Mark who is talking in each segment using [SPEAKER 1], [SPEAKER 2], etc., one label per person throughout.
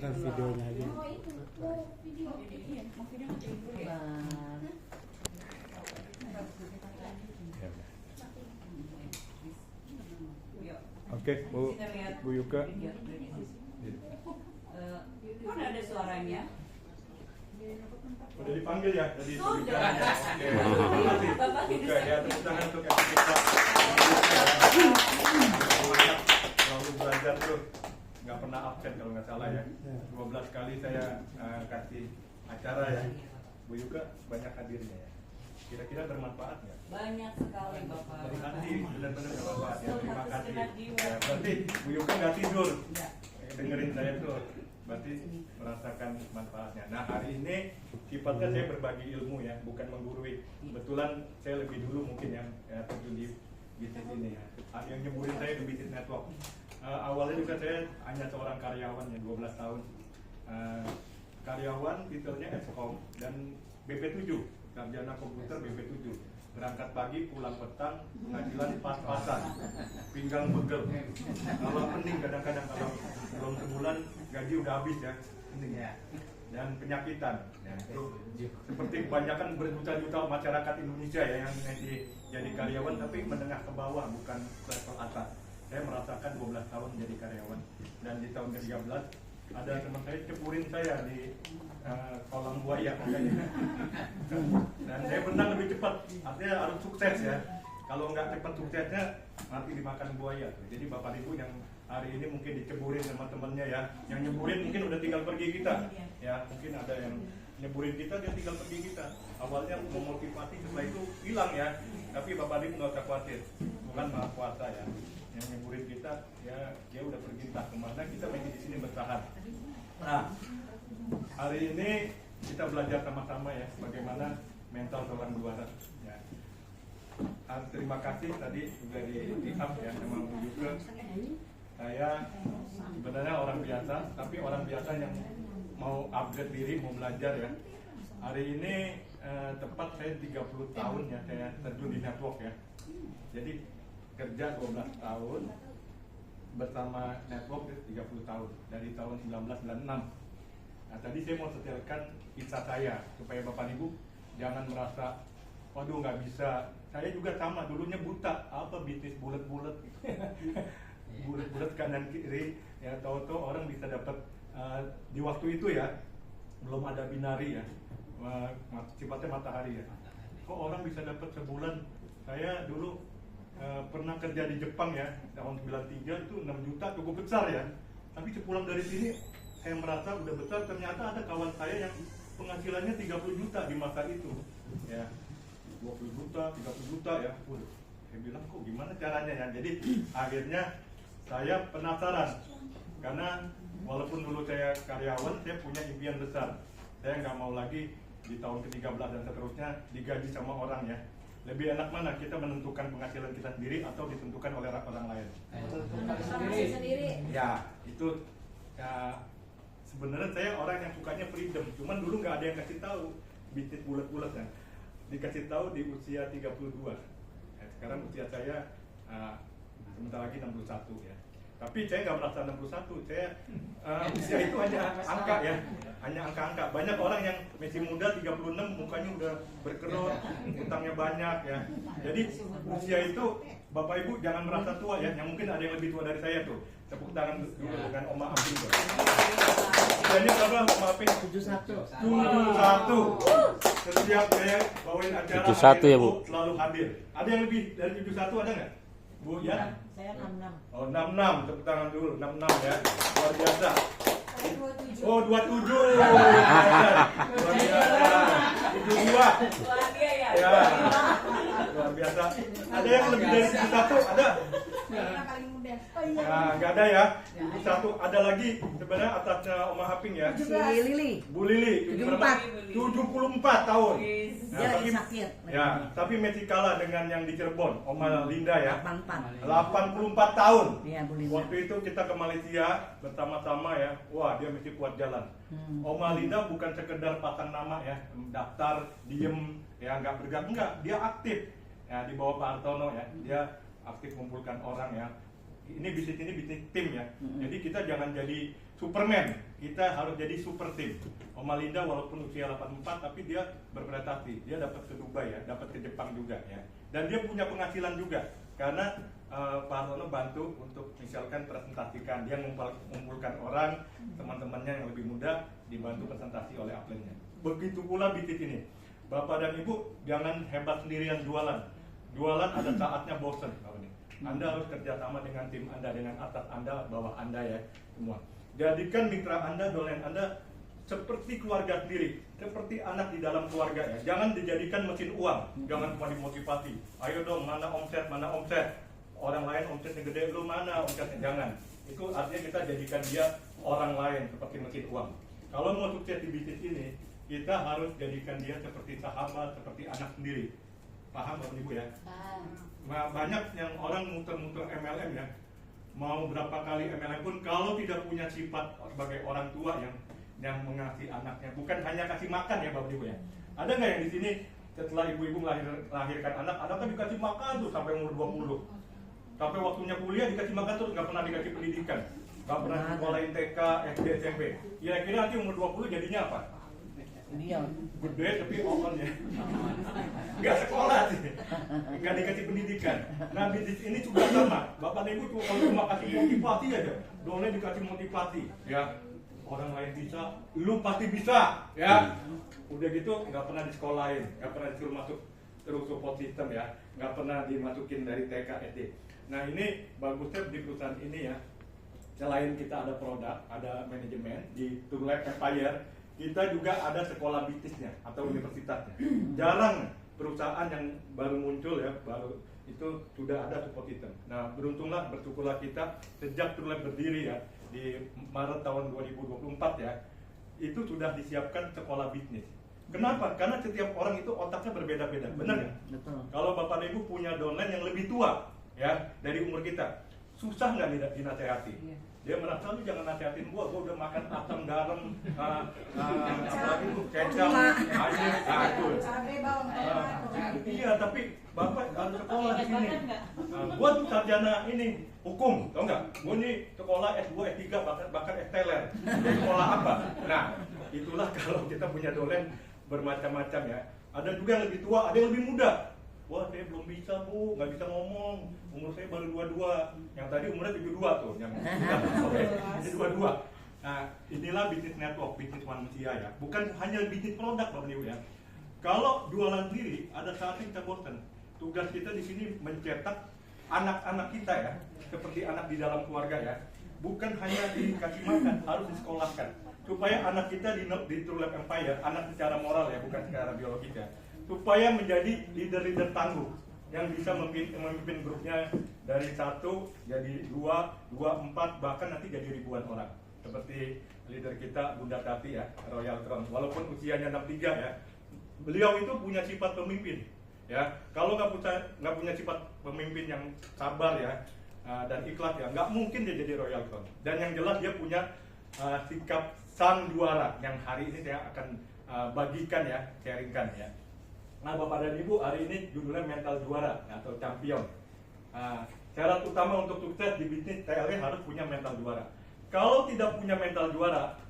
[SPEAKER 1] Kan videonya aja.
[SPEAKER 2] Oke, Bu Yuka.
[SPEAKER 3] Mana ada suaranya?
[SPEAKER 2] Udah dipanggil ya? Jadi
[SPEAKER 3] Sudah.
[SPEAKER 2] Oke. Bapak Yuka ya, tepuk tangan untuk kita. Selalu belajar terus, nggak pernah absen kalau nggak salah ya. 12 kali saya kasih acara ya. Bu Yuka banyak hadirnya ya. Kira-kira bermanfaat nggak?
[SPEAKER 3] Banyak sekali Bapak.
[SPEAKER 2] Dari hati benar-benar bermanfaat ya. Terima kasih. Ya, berarti Bu Yuka nggak tidur. Dengerin saya tuh. Berarti merasakan manfaatnya. Nah, hari ini sifatnya saya berbagi ilmu ya, bukan menggurui. Kebetulan saya lebih dulu mungkin ya terjun di bisnis ini ya. Yang nyeburin saya di bisnis network. Awalnya juga saya hanya seorang karyawan ya, 12 tahun. Karyawan titelnya Eskom dan BP7, sarjana komputer BP7. Berangkat pagi, pulang petang, penghasilan pas-pasan, pinggang pegel. Kalau pening kadang-kadang kalau belum sebulan gaji udah habis ya, pening ya. Dan penyakitan. Ya, itu seperti kebanyakan berjuta-juta masyarakat Indonesia ya yang jadi karyawan tapi menengah ke bawah bukan level atas. Saya merasakan 12 tahun jadi karyawan dan di tahun ke-13 ada teman saya cepurin saya di kolam buaya makanya. Dan saya berenang lebih cepat, artinya harus sukses ya. Kalau nggak cepat suksesnya nanti dimakan buaya. Jadi Bapak Ibu yang hari ini mungkin diceburin sama temennya ya, yang nyeburin mungkin udah tinggal pergi kita ya, mungkin ada yang nyeburin kita dia tinggal pergi kita. Awalnya memotivasi setelah itu hilang ya, tapi Bapak Ibu nggak usah khawatir, bukan maha kuasa ya. Yang nyeburin kita ya dia udah pergi entah kemana, kita masih di sini bertahan. Nah, hari ini kita belajar sama-sama ya bagaimana mental seorang juara ya. Terima kasih tadi sudah di-up ya sama Bu Yuka. Saya sebenarnya orang biasa, tapi orang biasa yang mau upgrade diri, mau belajar ya. Hari ini tepat saya 30 tahun ya saya terjun di network ya. Jadi kerja 12 tahun bersama network 30 tahun dari tahun 1996. Nah, tadi saya mau setelkan kisah saya supaya Bapak Ibu jangan merasa waduh nggak bisa. Saya juga sama, dulunya buta, apa bisnis bulat-bulat bulat-bulat kanan kiri ya, tahu-tahu orang bisa dapat di waktu itu ya belum ada binari ya, sifatnya matahari ya, kok orang bisa dapat sebulan. Saya dulu pernah kerja di Jepang ya tahun 93 itu 6 juta cukup besar ya, tapi sepulang dari sini saya merasa udah besar, ternyata ada kawan saya yang penghasilannya 30 juta di masa itu ya, 20 juta, 30 juta ya. Saya bilang kok gimana caranya ya. Jadi akhirnya saya penasaran, karena walaupun dulu saya karyawan, saya punya impian besar. Saya nggak mau lagi di tahun ke-13 dan seterusnya digaji sama orang ya. Lebih enak mana kita menentukan penghasilan kita sendiri atau ditentukan oleh orang lain?
[SPEAKER 4] Sendiri.
[SPEAKER 2] Ya, itu ya, sebenarnya saya orang yang sukanya freedom. Cuman dulu nggak ada yang kasih tahu bisnis bulat-bulat ya. Dikasih tahu di usia 32. Sekarang usia saya sebentar lagi 61 ya. Tapi saya nggak merasa 61, saya usia itu hanya angka ya, hanya angka-angka. Banyak orang yang masih muda 36 mukanya udah berkerut, utangnya banyak ya. Jadi usia itu Bapak Ibu jangan merasa tua ya, yang mungkin ada yang lebih tua dari saya tuh. Tepuk tangan dulu dengan Oma Apin tuh. Usianya berapa Oma Apin?
[SPEAKER 4] 71.
[SPEAKER 2] 71. Setiap saya bawain acara
[SPEAKER 5] 71 ya, Bu?
[SPEAKER 2] selalu hadir. Ada yang lebih dari 71 ada nggak? Bu ya?
[SPEAKER 4] Saya 66.
[SPEAKER 2] Oh 66, tepuk tangan dulu, 66 ya, luar biasa. Oh 27, luar biasa. 72,
[SPEAKER 3] Bahagia ya.
[SPEAKER 2] ya, luar biasa. Ada yang lebih dari 71, ada?
[SPEAKER 4] Paling muda.
[SPEAKER 2] Ya, nggak ada ya. 71, ada lagi sebenarnya atasnya Oma Haping ya.
[SPEAKER 4] Si Lili.
[SPEAKER 2] Bu Lili, 74 tahun.
[SPEAKER 4] Dia
[SPEAKER 2] Ya,
[SPEAKER 4] lagi sakit.
[SPEAKER 2] ya, tapi masih kalah dengan yang di Cirebon, Oma Linda ya.
[SPEAKER 4] 84.
[SPEAKER 2] 84 tahun.
[SPEAKER 4] Iya, Bu Linda.
[SPEAKER 2] Waktu itu kita ke Malaysia bersama-sama ya. Wah, dia mesti kuat jalan. Oma Linda bukan sekedar pasang nama ya, daftar, diem, ya nggak bergerak, enggak. Dia aktif. Ya, di bawah Pak Hartono ya. Dia aktif mengumpulkan orang ya. Ini bisnis tim ya. Jadi kita jangan jadi Superman, kita harus jadi super team. Oma Linda walaupun usia 84 tapi dia berprestasi. Dia dapat ke Dubai ya, dapat ke Jepang juga ya. Dan dia punya penghasilan juga karena Pak Hartono bantu untuk misalkan presentasikan. Dia mengumpulkan orang, teman-temannya yang lebih muda dibantu presentasi oleh upline-nya. Begitu pula bisnis ini. Bapak dan Ibu jangan hebat sendirian jualan. Jualan ada saatnya bosan. Anda harus kerjasama dengan tim Anda, dengan atas Anda, bawah Anda ya semua. Jadikan mitra Anda, dolen Anda seperti keluarga sendiri, seperti anak di dalam keluarga ya. Jangan dijadikan mesin uang, jangan cuma dimotivasi. Ayo dong, mana omset, mana omset. Orang lain omsetnya gede, lu mana omsetnya, jangan. Itu artinya kita jadikan dia orang lain seperti mesin uang. Kalau mau sukses di bisnis ini, kita harus jadikan dia seperti sahabat, seperti anak sendiri. Paham Bapak Ibu ya? Nah, banyak yang orang muter-muter MLM ya. Mau berapa kali MLM pun kalau tidak punya sifat sebagai orang tua yang mengasihi anaknya, bukan hanya kasih makan ya Bapak Ibu ya. Ada nggak yang di sini setelah ibu-ibu melahirkan anaknya dikasih makan tuh sampai umur 20. Sampai waktunya kuliah dikasih makan terus, nggak pernah dikasih pendidikan. Nggak pernah sekolahin TK, SD, SMP. Kira-kira nanti umur 20 jadinya apa? Gede tapi open ya. Nggak sekolah sih, nggak dikasih pendidikan. Nah bisnis ini juga sama. Bapak Ibu tuh kalau cuma kasih motivasi aja, dolen dikasih motivasi ya. Orang lain bisa, lu pasti bisa ya. Udah gitu nggak pernah disekolahin, nggak pernah disuruh masuk terus support system ya, nggak pernah dimasukin dari TK SD. Nah ini bagusnya di perusahaan ini ya. Selain kita ada produk, ada manajemen di Turlab Empire, kita juga ada sekolah bisnisnya atau universitasnya. Jarang perusahaan yang baru muncul ya, baru itu sudah ada support system. Nah beruntunglah, bersyukurlah kita sejak Turlab berdiri ya di Maret tahun 2024 ya, itu sudah disiapkan sekolah bisnis. Kenapa? Karena setiap orang itu otaknya berbeda-beda, benar nggak?
[SPEAKER 4] Betul.
[SPEAKER 2] Kalau Bapak dan Ibu punya downline yang lebih tua ya dari umur kita, susah nggak dinasehati? Dia merasa lu jangan nasihatin gua udah makan asam garam, apalagi tuh kecap, aja,
[SPEAKER 4] Cabai, bawang,
[SPEAKER 2] iya tapi bapak harus sekolah di sini. Gua tuh sarjana ini hukum, tau nggak? Gua nih sekolah S2, S3, bahkan S-teler. Dia sekolah apa? Nah, itulah kalau kita punya dolen bermacam-macam ya. Ada juga yang lebih tua, ada yang lebih muda. Wah saya belum bisa bu, nggak bisa ngomong, umur saya baru 22. Yang tadi umurnya 72 tuh, yang ini 22. Nah inilah bisnis network, bisnis manusia ya. Bukan hanya bisnis produk Bapak Ibu ya. Kalau jualan sendiri, ada saatnya kita bosan. Tugas kita di sini mencetak anak-anak kita ya, seperti anak di dalam keluarga ya. Bukan hanya dikasih makan, harus disekolahkan. Supaya anak kita di Turlab Empire, anak secara moral ya, bukan secara biologis ya, supaya menjadi leader-leader tangguh yang bisa memimpin grupnya dari 1 jadi 2, 4, bahkan nanti jadi ribuan orang. Seperti leader kita Bunda Tati ya, Royal Crown, walaupun usianya 63 ya, beliau itu punya sifat pemimpin ya. Kalau nggak punya sifat pemimpin yang sabar ya dan ikhlas ya, nggak mungkin dia jadi Royal Crown. Dan yang jelas dia punya sikap sang juara yang hari ini saya akan bagikan ya, sharingkan ya. Nah Bapak dan Ibu, hari ini judulnya mental juara atau champion. Syarat utama untuk sukses di bisnis TLE harus punya mental juara. Kalau tidak punya mental juara,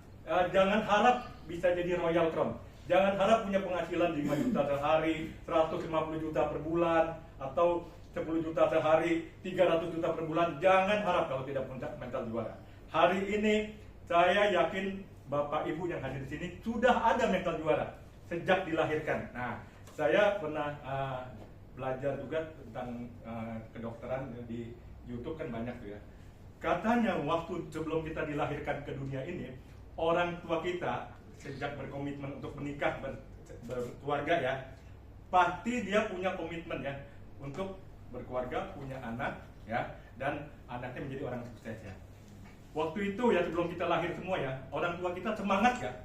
[SPEAKER 2] jangan harap bisa jadi Royal Crown. Jangan harap punya penghasilan 5 juta sehari, 150 juta per bulan, atau 10 juta sehari, 300 juta per bulan. Jangan harap kalau tidak punya mental juara. Hari ini saya yakin Bapak Ibu yang hadir di sini sudah ada mental juara sejak dilahirkan. Nah, saya pernah belajar juga tentang kedokteran di YouTube kan banyak tuh ya. Katanya waktu sebelum kita dilahirkan ke dunia ini, orang tua kita sejak berkomitmen untuk menikah, berkeluarga ya, pasti dia punya komitmen ya untuk berkeluarga, punya anak ya, dan anaknya menjadi orang sukses ya. Waktu itu ya sebelum kita lahir semua ya, orang tua kita semangat gak?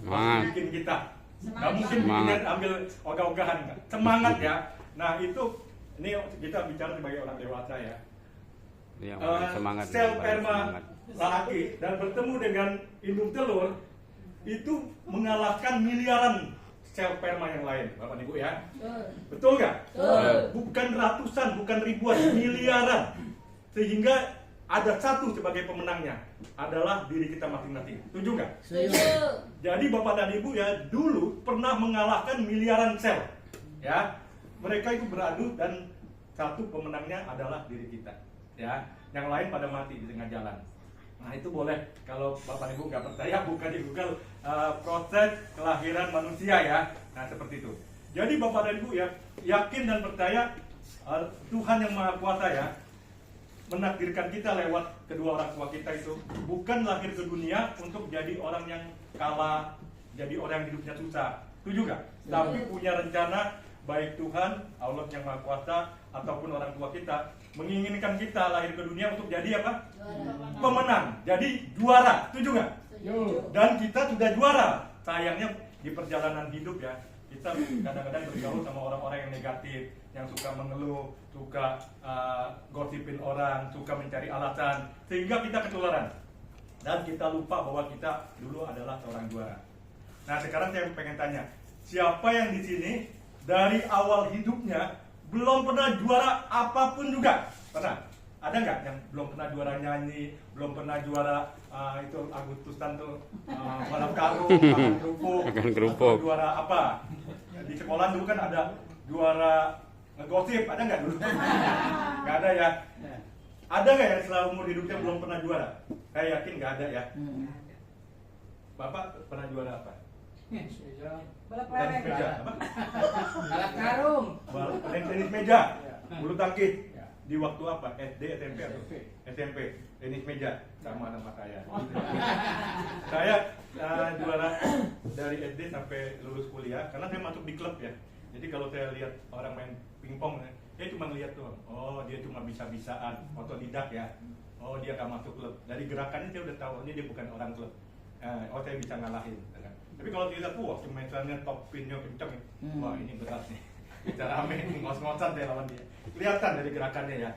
[SPEAKER 2] Semangat. Bikin kita. Nggak mungkin bikin ambil ogah-ogahan, semangat ya. Nah itu, ini kita bicara sebagai orang dewasa ya.
[SPEAKER 1] Semangat.
[SPEAKER 2] Sel sperma laki dan bertemu dengan indung telur itu mengalahkan miliaran sel sperma yang lain, Bapak Ibu ya. Betul nggak? Bukan ratusan, bukan ribuan, miliaran. Sehingga ada satu sebagai pemenangnya, adalah diri kita masing-masing. Setuju nggak?
[SPEAKER 3] Setuju.
[SPEAKER 2] Jadi Bapak dan Ibu ya dulu pernah mengalahkan miliaran sel, ya. Mereka itu beradu dan satu pemenangnya adalah diri kita, ya. Yang lain pada mati di tengah jalan. Nah itu boleh kalau Bapak Ibu nggak percaya buka di Google proses kelahiran manusia ya. Nah seperti itu. Jadi Bapak dan Ibu ya yakin dan percaya Tuhan yang Maha Kuasa ya menakdirkan kita lewat kedua orang tua kita itu bukan lahir ke dunia untuk jadi orang yang kalah, jadi orang yang hidupnya susah. Setuju nggak? Tapi punya rencana baik Tuhan, Allah yang Maha Kuasa ataupun orang tua kita menginginkan kita lahir ke dunia untuk jadi apa? Pemenang, jadi juara. Setuju nggak? Dan kita sudah juara. Sayangnya di perjalanan hidup ya kita kadang-kadang bergaul sama orang-orang yang negatif, yang suka mengeluh, suka gosipin orang, suka mencari alasan, sehingga kita ketularan dan kita lupa bahwa kita dulu adalah seorang juara. Nah sekarang saya pengen tanya, siapa yang di sini dari awal hidupnya belum pernah juara apapun juga? Pernah? Ada nggak yang belum pernah juara nyanyi, belum pernah juara itu Agustusan tuh balap karung, makan kerupuk, juara apa? Ya, di sekolah dulu kan ada juara ngegosip, ada nggak dulu? Nggak ada ya? Ada nggak yang selama umur hidupnya belum pernah juara? Saya yakin nggak ada ya. Bapak pernah juara apa?
[SPEAKER 4] Balap
[SPEAKER 2] Tenis meja, apa?
[SPEAKER 5] Balap karung.
[SPEAKER 2] Tenis meja, bulu tangkis. Di waktu apa? SD, SMP atau SMP? Tenis meja sama nama saya. Saya juara dari SD sampai lulus kuliah karena saya masuk di klub ya. Jadi kalau saya lihat orang main pingpong, saya cuma lihat tuh, oh dia cuma bisa-bisaan, otodidak ya. Oh dia gak masuk klub. Dari gerakannya saya udah tahu ini dia bukan orang klub. Oh saya bisa ngalahin. Tapi kalau dilihat, wah main top pinnya kenceng, wah ini berat nih. Kita rame, ngos-ngosan saya lawan dia. Kelihatan dari gerakannya ya.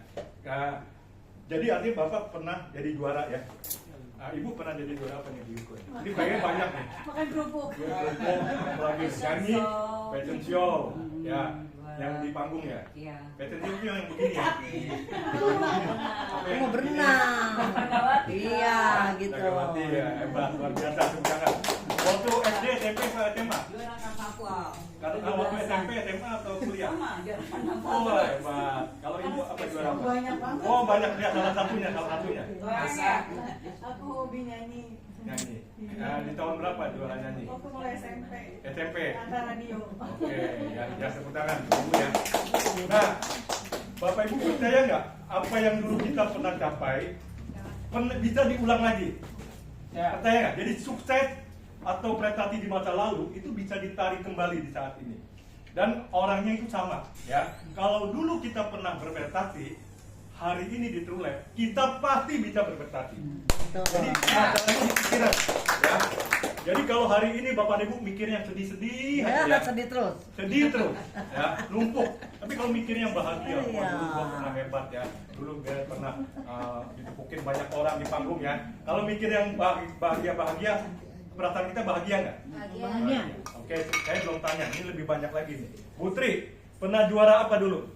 [SPEAKER 2] Jadi artinya Bapak pernah jadi juara ya. Ibu pernah jadi juara apa nih di Yuko? Ini kayaknya banyak nih.
[SPEAKER 4] Makan kerupuk.
[SPEAKER 2] Apalagi nyanyi, fashion show, ya, yang di panggung ya.
[SPEAKER 3] Iya.
[SPEAKER 2] Fashion show itu yang begini ya.
[SPEAKER 4] Aku mau berenang. Iya, gitu.
[SPEAKER 2] Megawati ya, hebat, luar biasa, tepuk tangan. Waktu SD, SMP, SMA?
[SPEAKER 3] Juara Papua.
[SPEAKER 2] Karena waktu SMP, SMA atau kuliah?
[SPEAKER 3] Sama, juara Papua.
[SPEAKER 2] Oh hebat. Kalau ibu apa juara apa?
[SPEAKER 4] Banyak banget.
[SPEAKER 2] Oh banyak ya, salah satunya.
[SPEAKER 3] Banyak.
[SPEAKER 4] Aku hobi nyanyi.
[SPEAKER 2] Nyanyi. Di tahun berapa juara nyanyi?
[SPEAKER 4] Waktu mulai SMP.
[SPEAKER 2] SMP.
[SPEAKER 4] Ada radio.
[SPEAKER 2] Oke, ya tepuk tangan ibu ya. Nah, Bapak Ibu percaya nggak apa yang dulu kita pernah capai bisa diulang lagi?
[SPEAKER 5] Ya.
[SPEAKER 2] Percaya nggak? Jadi sukses atau prestasi di masa lalu itu bisa ditarik kembali di saat ini. Dan orangnya itu sama, ya. Kalau dulu kita pernah berprestasi, hari ini di True Life kita pasti bisa berprestasi. Jadi masalahnya di pikiran, ya. Jadi kalau hari ini Bapak Ibu mikirnya sedih-sedih aja, ya.
[SPEAKER 4] Sedih terus.
[SPEAKER 2] Sedih terus, ya, numpuk. Tapi kalau mikirnya yang bahagia,
[SPEAKER 4] Iya.
[SPEAKER 2] wah dulu gua pernah hebat ya, dulu gue pernah ditepukin banyak orang di panggung ya. Kalau mikir yang bahagia, perasaan kita bahagia nggak?
[SPEAKER 4] Bahagia.
[SPEAKER 2] Oke, saya belum tanya, ini lebih banyak lagi nih. Putri, pernah juara apa dulu?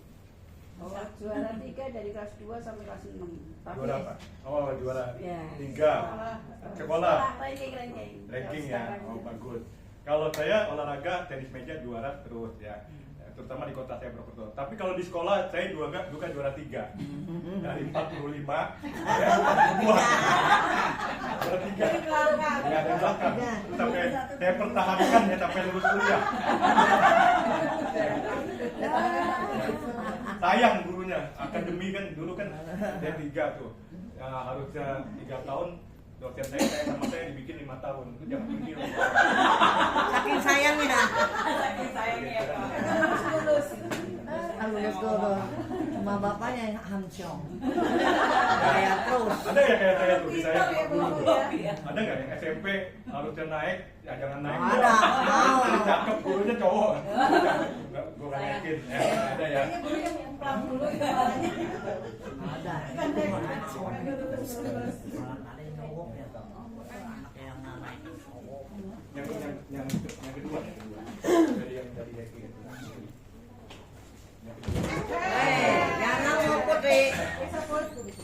[SPEAKER 6] Juara 3 dari kelas 2 sampai kelas 6.
[SPEAKER 2] Juara apa? Oh, juara
[SPEAKER 6] Ya.
[SPEAKER 2] 3. Sekolah.
[SPEAKER 6] Ranking
[SPEAKER 2] Ya. Oh, bagus. Kalau saya olahraga tenis meja juara terus ya. Terutama di kota saya Purwokerto. Tapi kalau di sekolah saya juga juara 3. Dari 45 ya 42. Juara 3.
[SPEAKER 4] Dari belakang.
[SPEAKER 2] Ya, dari belakang. Terus sampai saya pertahankan ya sampai lulus kuliah. Sayang gurunya, akademi kan dulu kan D3 tuh. Ya, harusnya 3 tahun dosen saya sama saya dibikin 5 tahun. Itu jangan tinggi loh.
[SPEAKER 4] Saking sayangnya.
[SPEAKER 3] Saking sayangnya ya Pak.
[SPEAKER 4] Lulus dulu. Cuma bapaknya yang hamsyong. Kayak terus.
[SPEAKER 2] Ada ya kayak saya tuh di saya
[SPEAKER 4] Pintar ya,
[SPEAKER 2] dulu
[SPEAKER 4] Bu.
[SPEAKER 2] tuh.
[SPEAKER 3] Iya.
[SPEAKER 2] Ada nggak yang SMP harusnya naik, ya jangan naik.
[SPEAKER 4] Ada, mau.
[SPEAKER 2] Cakep gurunya cowok. Gue nggak yakin. Ya, ada ya.
[SPEAKER 4] Kayaknya gurunya pulang dulu kepalanya.
[SPEAKER 7] Ada.
[SPEAKER 4] Kan dia
[SPEAKER 7] Ada
[SPEAKER 4] ada lulus.
[SPEAKER 7] yang nyogok ya toh. Anak yang naik nyogok.
[SPEAKER 2] Yang kedua. Dari yang tadi kayak gitu. Yang kedua.
[SPEAKER 4] Jangan mau Putri.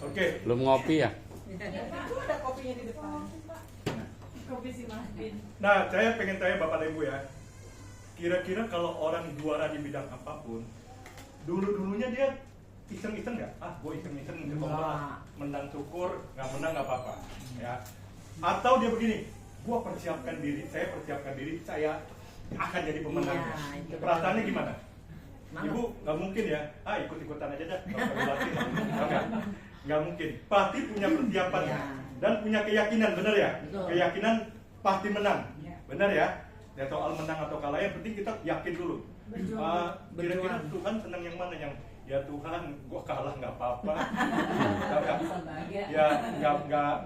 [SPEAKER 2] Oke,
[SPEAKER 1] Belum ngopi ya?
[SPEAKER 3] Itu ada kopinya di depan. Kopi si Martin.
[SPEAKER 2] Nah, saya pengen tanya Bapak dan Ibu ya. Kira-kira kalau orang juara di bidang apapun, dulu-dulunya dia iseng-iseng nggak? Ah, gue iseng-iseng coba menang syukur, nggak menang nggak apa-apa. Ya. Atau dia begini, gue persiapkan diri, saya akan jadi pemenang.
[SPEAKER 7] Iya, itu
[SPEAKER 2] Perasaannya
[SPEAKER 7] benar.
[SPEAKER 2] gimana?
[SPEAKER 7] Mana?
[SPEAKER 2] Ibu nggak mungkin ya, ikut-ikutan aja dah. Nggak mungkin. Pasti punya persiapan
[SPEAKER 7] Iya.
[SPEAKER 2] dan punya keyakinan, bener ya?
[SPEAKER 7] Betul.
[SPEAKER 2] Keyakinan pasti menang,
[SPEAKER 7] Iya.
[SPEAKER 2] bener ya? Ya soal menang atau kalah yang penting kita yakin dulu. Kira-kira
[SPEAKER 7] Berjuang.
[SPEAKER 2] Tuhan senang yang mana? Yang ya Tuhan, gua kalah nggak apa-apa. Ya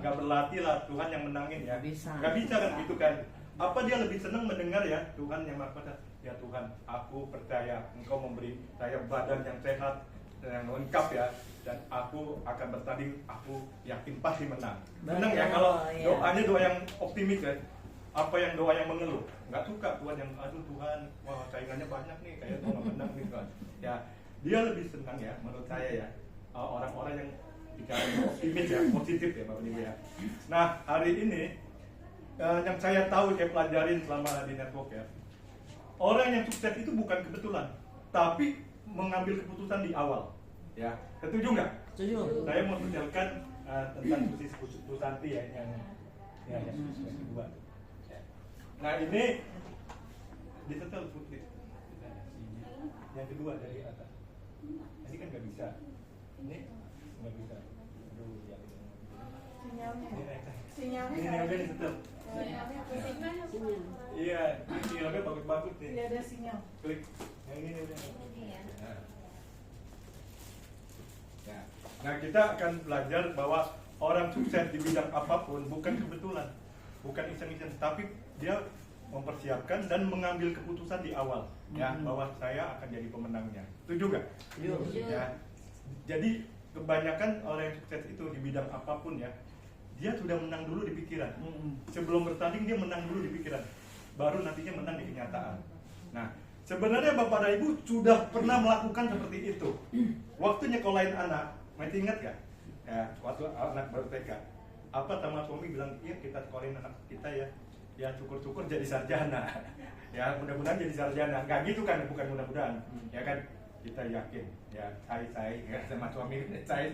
[SPEAKER 2] nggak berlatih lah, Tuhan yang menangin ya. Nggak bisa kan gitu kan? Apa dia lebih senang mendengar ya Tuhan yang Maha Kuasa? Ya Tuhan, aku percaya Engkau memberi saya badan yang sehat dan yang lengkap ya, dan aku akan bertanding, aku yakin pasti menang. Menang ya kalau
[SPEAKER 7] Iya.
[SPEAKER 2] doanya doa yang optimis kan. Apa yang doa yang mengeluh? Nggak suka Tuhan yang aduh Tuhan, wah saingannya banyak nih, kayak gue nggak menang nih kan. Ya dia lebih senang ya menurut saya ya orang-orang yang dikatakan optimis ya, positif ya Bapak Ibu ya. Nah hari ini yang saya tahu, saya pelajarin selama di network ya, orang yang sukses itu bukan kebetulan, tapi mengambil keputusan di awal. Ya, setuju nggak?
[SPEAKER 7] Setuju.
[SPEAKER 2] Saya mau menjelaskan tentang Susanti ya, yang kedua. Nah ini disetel putih. Yang kedua dari atas. Ini kan nggak bisa. Ini nggak bisa. Aduh, ya.
[SPEAKER 6] Sinyalnya.
[SPEAKER 2] Ini
[SPEAKER 6] Sinyalnya.
[SPEAKER 2] udah disetel.
[SPEAKER 6] Sinyalnya apa sih?
[SPEAKER 2] Iya, ini sinyalnya bagus-bagus nih.
[SPEAKER 6] Tidak ada sinyal.
[SPEAKER 2] Klik. Yang ini udah. Ya. Nah kita akan belajar bahwa orang sukses di bidang apapun bukan kebetulan, bukan iseng-iseng, tapi dia mempersiapkan dan mengambil keputusan di awal, ya bahwa saya akan jadi pemenangnya. Setuju nggak? Ya. Jadi kebanyakan orang yang sukses itu di bidang apapun ya, dia sudah menang dulu di pikiran. Sebelum bertanding dia menang dulu di pikiran, baru nantinya menang di kenyataan. Nah, sebenarnya Bapak dan Ibu sudah pernah melakukan seperti itu. Waktu nyekolahin anak, masih ingat gak? Ya, waktu anak baru TK, apa sama suami bilang, iya kita sekolahin anak kita ya, ya syukur-syukur jadi sarjana, ya mudah-mudahan jadi sarjana. Nggak gitu kan, bukan mudah-mudahan, ya kan? Kita yakin, ya saya ya, sama suami saya,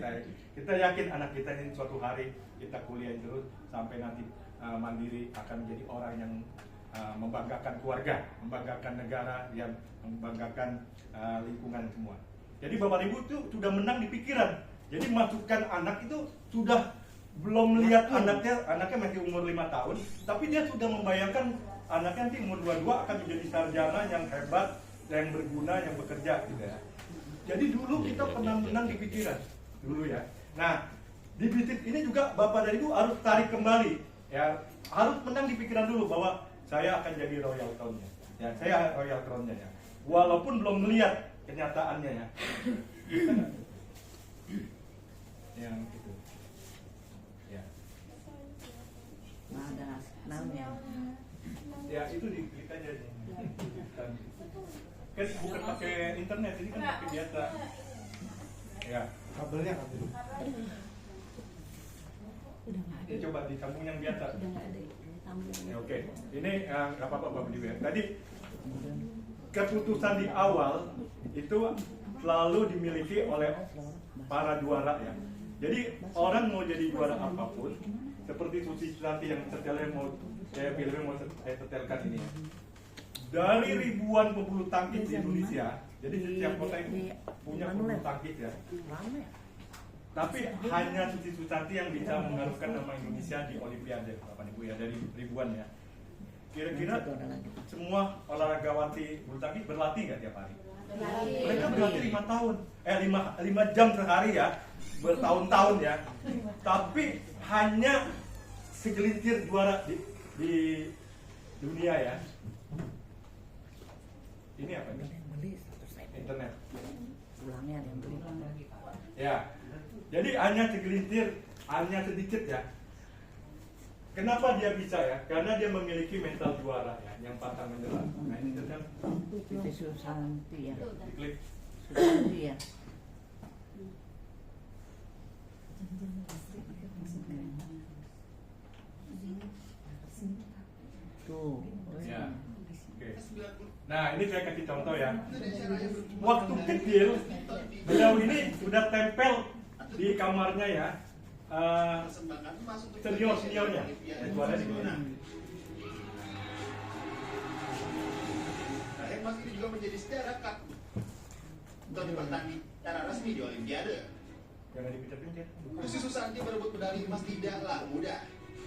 [SPEAKER 2] kita yakin anak kita ini suatu hari kita kuliah terus sampai nanti mandiri akan menjadi orang yang membanggakan keluarga, membanggakan negara, yang membanggakan lingkungan semua. Jadi Bapak Ibu itu sudah menang di pikiran. Jadi masukkan anak itu sudah belum melihat anaknya masih umur 5 tahun, tapi dia sudah membayangkan anaknya nanti umur 22 akan menjadi sarjana yang hebat, yang berguna, yang bekerja gitu ya. Jadi dulu kita pernah menang di pikiran dulu ya. Nah, di bisnis ini juga Bapak dan Ibu harus tarik kembali ya, harus menang di pikiran dulu bahwa saya akan jadi Royal Crown-nya. Ya, saya Royal Crown-nya ya. Walaupun belum melihat kenyataannya ya. Yang itu. Ya.
[SPEAKER 7] Nah, ada namanya.
[SPEAKER 2] Ya, itu diklik aja nih. Kan bukan pakai internet, ini kan pakai biasa. Ya.
[SPEAKER 8] Kabelnya kabel.
[SPEAKER 3] Udah nggak ada.
[SPEAKER 2] Ya, coba disambung yang biasa.
[SPEAKER 3] Udah nggak ada.
[SPEAKER 2] Ya, oke. Ini nggak apa-apa Bapak Ibu ya. Tadi keputusan di awal itu selalu dimiliki oleh para juara ya. Jadi orang mau jadi juara apapun, seperti Susanti yang setelnya mau saya pilih, mau saya setelkan ini ya. Dari ribuan pebulu tangkis di Indonesia, jadi setiap kota itu punya pebulu tangkis ya. Tapi hanya Susanti yang bisa mengharumkan nama Indonesia di Olimpiade, Bapak Ibu ya, dari ribuan ya. Kira-kira semua olahragawati bulu tangkis berlatih nggak tiap hari? Mereka berlatih 5 tahun, 5 jam sehari ya, bertahun-tahun ya. Tapi hanya segelintir juara di dunia ya. Ini apa ini? Internet.
[SPEAKER 7] Pulangnya ada yang beli.
[SPEAKER 2] Ya, jadi hanya segelintir, hanya sedikit ya. Kenapa dia bisa ya? Karena dia memiliki mental juara ya, yang pantang menyerah. Nah ini kan
[SPEAKER 7] Itu Susanti ya.
[SPEAKER 2] diklik.
[SPEAKER 7] Susanti ya.
[SPEAKER 4] Tuh.
[SPEAKER 2] Ya. Oke. Nah, ini saya kasih contoh ya. Waktu kecil, beliau ini sudah tempel di kamarnya ya. Senior-seniornya. Itu ada di sini.
[SPEAKER 8] Nah, Emas ini juga menjadi sejarah kaku untuk dipertanding secara resmi di Olimpiade.
[SPEAKER 2] Jangan dipicet-picet.
[SPEAKER 8] Susi Susanti berebut medali emas tidaklah mudah.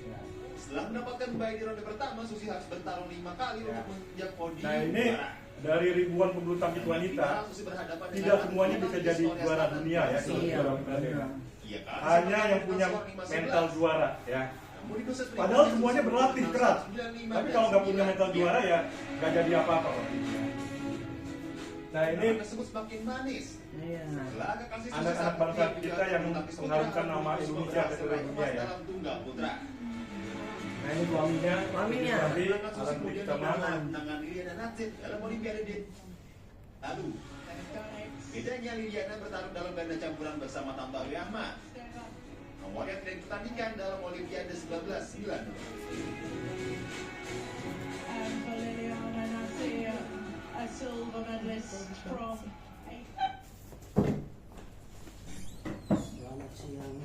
[SPEAKER 2] Ya.
[SPEAKER 8] Setelah mendapatkan baik di ronde pertama, Susi harus bertarung 5 kali
[SPEAKER 2] Ya.
[SPEAKER 8] untuk menginjak podium
[SPEAKER 2] Nah, ini
[SPEAKER 8] juara.
[SPEAKER 2] dari ribuan pebulu tangkis wanita,
[SPEAKER 8] Susi berhadapan
[SPEAKER 2] tidak
[SPEAKER 8] dengan
[SPEAKER 2] semuanya
[SPEAKER 8] atlet
[SPEAKER 2] bisa jadi
[SPEAKER 8] Korea
[SPEAKER 2] juara
[SPEAKER 8] Selatan,
[SPEAKER 2] dunia ya.
[SPEAKER 8] Susi.
[SPEAKER 4] Iya.
[SPEAKER 8] Iya kan?
[SPEAKER 2] Hanya yang punya
[SPEAKER 8] Skor 5-11.
[SPEAKER 2] mental juara ya.
[SPEAKER 8] Namun di dosis
[SPEAKER 2] Padahal
[SPEAKER 8] berikutnya,
[SPEAKER 2] semuanya
[SPEAKER 8] Susi
[SPEAKER 2] berlatih
[SPEAKER 8] menang
[SPEAKER 2] keras.
[SPEAKER 8] 95
[SPEAKER 2] Tapi
[SPEAKER 8] dan
[SPEAKER 2] kalau nggak punya
[SPEAKER 8] 9.
[SPEAKER 2] mental juara ya nggak jadi apa-apa kok. Nah, ini
[SPEAKER 8] Ini tersebut semakin manis.
[SPEAKER 4] Iya.
[SPEAKER 8] Setelah kekasih Susi
[SPEAKER 2] anak-anak
[SPEAKER 8] Sakti
[SPEAKER 2] bangsa
[SPEAKER 8] juga
[SPEAKER 2] kita yang
[SPEAKER 8] bulu tangkis putra
[SPEAKER 2] mengharumkan nama
[SPEAKER 8] Agus
[SPEAKER 2] Indonesia ke
[SPEAKER 8] berhasil
[SPEAKER 2] seluruh
[SPEAKER 8] meraih
[SPEAKER 2] dunia
[SPEAKER 8] emas
[SPEAKER 2] ya.
[SPEAKER 8] dalam tunggal putra.
[SPEAKER 2] Nah, ini suaminya,
[SPEAKER 4] Suaminya.
[SPEAKER 2] Tapi
[SPEAKER 8] Sedangkan Susi
[SPEAKER 2] Alan
[SPEAKER 8] kemudian
[SPEAKER 2] Bukitama.
[SPEAKER 8] menangani Liliana Natsir dalam Olimpiade di lalu. Bedanya Liliana bertarung dalam ganda campuran bersama Tantowi Ahmad. Nomor yang tidak dipertandingkan dalam Olimpiade 1990.
[SPEAKER 3] For Liliana Natsir, a silver medalist from
[SPEAKER 7] Selamat siang.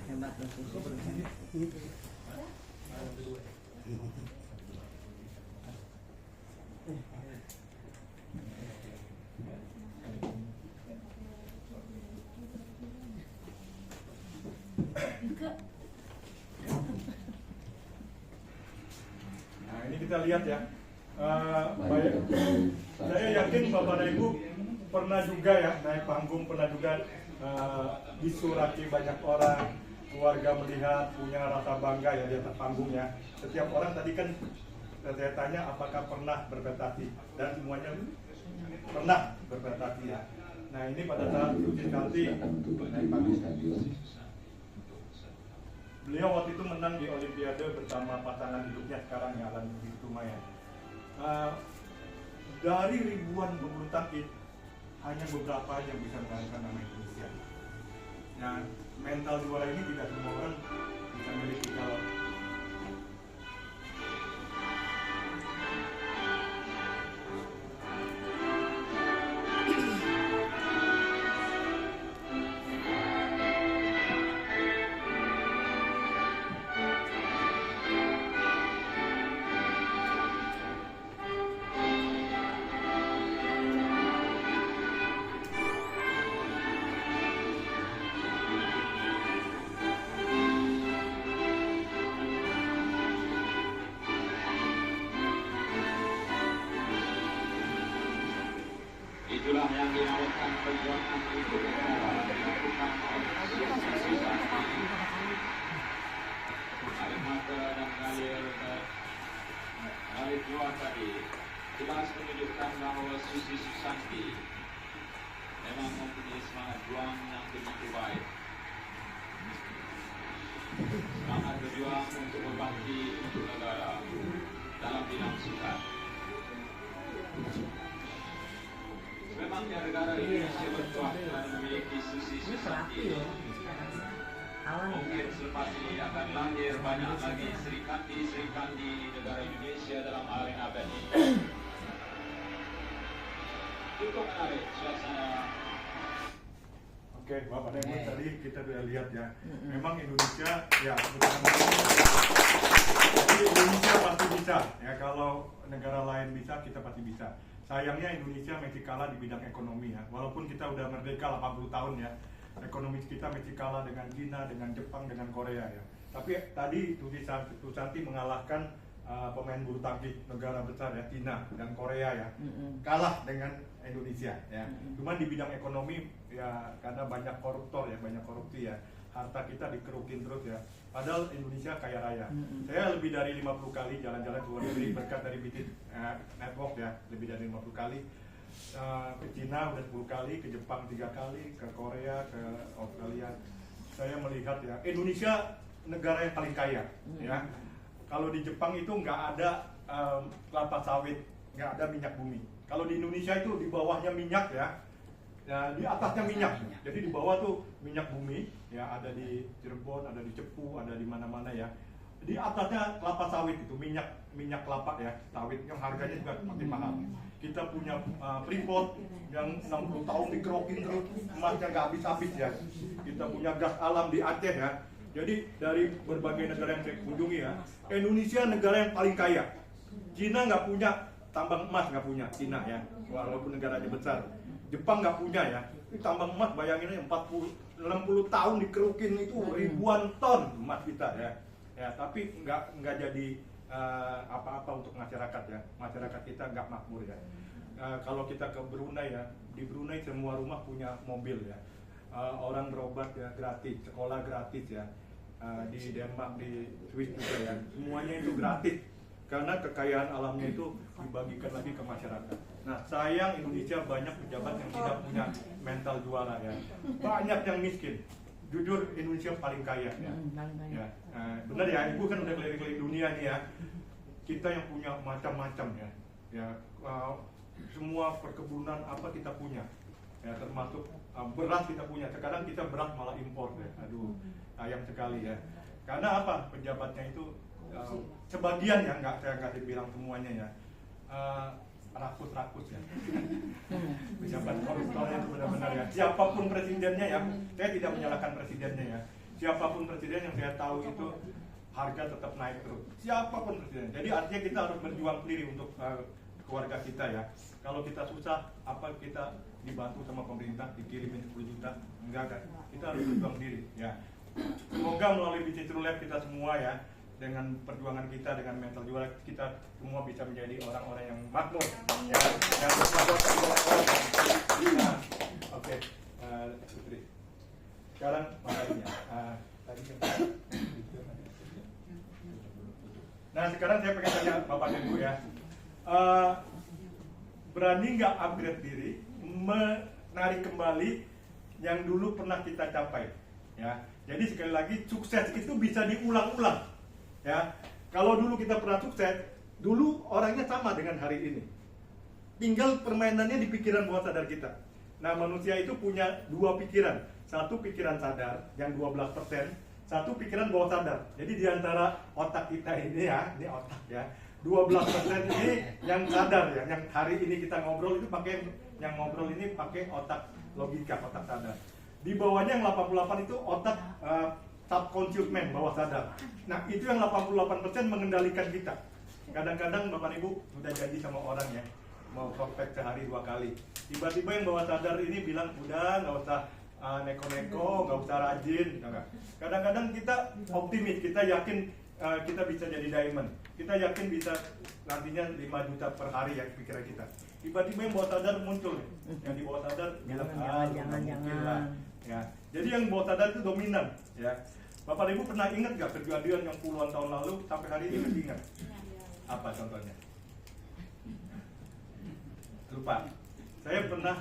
[SPEAKER 4] Hebat loh Susi.
[SPEAKER 2] Nah, ini kita lihat ya. Saya yakin Bapak dan Ibu pernah juga ya naik panggung, pernah juga disurati banyak orang, keluarga melihat, punya rasa bangga ya di atas panggungnya. Setiap orang tadi kan saya tanya apakah pernah berprestasi, dan semuanya pernah berprestasi ya. Nah, ini pada saat Susi Susanti naik panggung. Beliau waktu itu menang di Olimpiade bersama pasangan hidupnya sekarang ya, Alan Bukitama ya. Dari ribuan pebulu tangkis hanya beberapa aja yang bisa mengharumkan nama Indonesia. Nah, mental juara ini tidak semua orang bisa miliki. Kalau
[SPEAKER 9] Itulah yang dinamakan perjuangan untuk negara dilakukan oleh Susi Susanti. Air mata dan ngalir keluar tadi jelas menunjukkan bahwa Susi Susanti memang mempunyai semangat juang yang begitu baik. Semangat berjuang untuk berbakti untuk negara dalam bidang sukan. Memangnya negara Indonesia bertuah dan memiliki Susi Susanti. Mungkin selepas ini akan lahir banyak lagi Sri Kandi di negara Indonesia dalam arena badminton. Cukup menarik suasana.
[SPEAKER 2] Oke, Bapak dan Ibu, tadi kita sudah lihat ya. Memang Indonesia ya bukan. Jadi Indonesia pasti bisa ya, kalau negara lain bisa, kita pasti bisa. Sayangnya Indonesia masih kalah di bidang ekonomi ya. Walaupun kita udah merdeka 80 tahun ya, ekonomi kita masih kalah dengan Cina, dengan Jepang, dengan Korea ya. Tapi tadi Susi Susanti mengalahkan pemain bulu tangkis negara besar ya, Cina dan Korea ya, kalah dengan Indonesia ya. Cuman di bidang ekonomi ya, karena banyak koruptor ya, banyak korupsi ya, harta kita dikerukin terus ya. Padahal Indonesia kaya raya. Saya lebih dari 50 kali jalan-jalan ke luar negeri berkat dari bisnis network ya, lebih dari 50 kali. Ke Cina udah 10 kali, ke Jepang 3 kali, ke Korea, ke Australia. Saya melihat ya, Indonesia negara yang paling kaya ya. Kalau di Jepang itu nggak ada kelapa sawit, nggak ada minyak bumi. Kalau di Indonesia itu di bawahnya minyak ya, di atasnya minyak. Jadi di bawah tuh minyak bumi, ya ada di Cirebon, ada di Cepu, ada di mana-mana ya. Di atasnya kelapa sawit itu, minyak kelapa ya, sawit yang harganya juga makin mahal. Kita punya Freeport yang 60 tahun dikerokin terus, emasnya nggak habis-habis ya. Kita punya gas alam di Aceh ya. Jadi dari berbagai negara yang saya kunjungi ya, Indonesia negara yang paling kaya. Cina nggak punya tambang emas, nggak punya Cina ya, walaupun negaranya besar. Jepang nggak punya ya, ini tambang emas bayangin aja 40-60 tahun dikerukin itu ribuan ton emas kita ya. Ya tapi nggak jadi apa-apa untuk masyarakat ya, masyarakat kita nggak makmur ya. Kalau kita ke Brunei ya, di Brunei semua rumah punya mobil ya, orang berobat ya gratis, sekolah gratis ya, di Denmark, di Swiss juga ya, semuanya itu gratis. Karena kekayaan alamnya itu dibagikan lagi ke masyarakat. Nah sayang Indonesia banyak pejabat yang tidak punya mental juara ya, banyak yang miskin. Jujur Indonesia paling kaya ya. Benar ya, Ibu kan udah keliling-keliling dunia nih ya. Kita yang punya macam-macam ya. Semua perkebunan apa kita punya. Ya, termasuk beras kita punya. Sekarang kita beras malah impor ya. Aduh, sayang sekali ya. Karena apa? Pejabatnya itu sebagian ya, saya nggak dibilang semuanya ya. Rakus-rakus ya. Pejabat koruptornya itu benar-benar ya. Siapapun presidennya ya, saya tidak menyalahkan presidennya ya. Siapapun presiden yang saya tahu itu harga tetap naik terus. Siapapun presiden. Jadi artinya kita harus berjuang sendiri untuk keluarga kita ya. Kalau kita susah, apa kita dibantu sama pemerintah, dikirimin 10 juta? Enggak kan? Kita harus berjuang sendiri ya. Semoga melalui bisnis Lab kita semua ya, dengan perjuangan kita, dengan mental juara kita semua bisa menjadi orang-orang yang makmur ya, yang oke. Putri sekarang materinya nah sekarang saya pengen tanya Bapak dan Ibu ya, berani nggak upgrade diri, menarik kembali yang dulu pernah kita capai ya. Jadi sekali lagi sukses itu bisa diulang-ulang ya. Kalau dulu kita pernah sukses, dulu orangnya sama dengan hari ini. Tinggal permainannya di pikiran bawah sadar kita. Nah, manusia itu punya dua pikiran. Satu pikiran sadar yang 12%, satu pikiran bawah sadar. Jadi di antara otak kita ini ya, ini otak ya. 12% ini yang sadar ya, yang hari ini kita ngobrol itu pakai, yang ngobrol ini pakai otak logika, otak sadar. Di bawahnya yang 88 itu otak subconscious mind, bawah sadar. Nah itu yang 88% mengendalikan kita. Kadang-kadang Bapak Ibu sudah janji sama orang ya, mau prospek sehari 2 kali. Tiba-tiba yang bawah sadar ini bilang, udah nggak usah neko-neko, nggak usah rajin. Kadang-kadang kita optimis, kita yakin kita bisa jadi diamond. Kita yakin bisa nantinya 5 juta per hari ya pikiran kita. Tiba-tiba yang bawah sadar muncul, yang di bawah sadar bilang, jangan. Ya. Jadi yang bawah sadar itu dominan ya. Bapak Ibu pernah ingat gak kejadian yang puluhan tahun lalu sampai hari ini masih ingat? Apa contohnya? Lupa. Saya pernah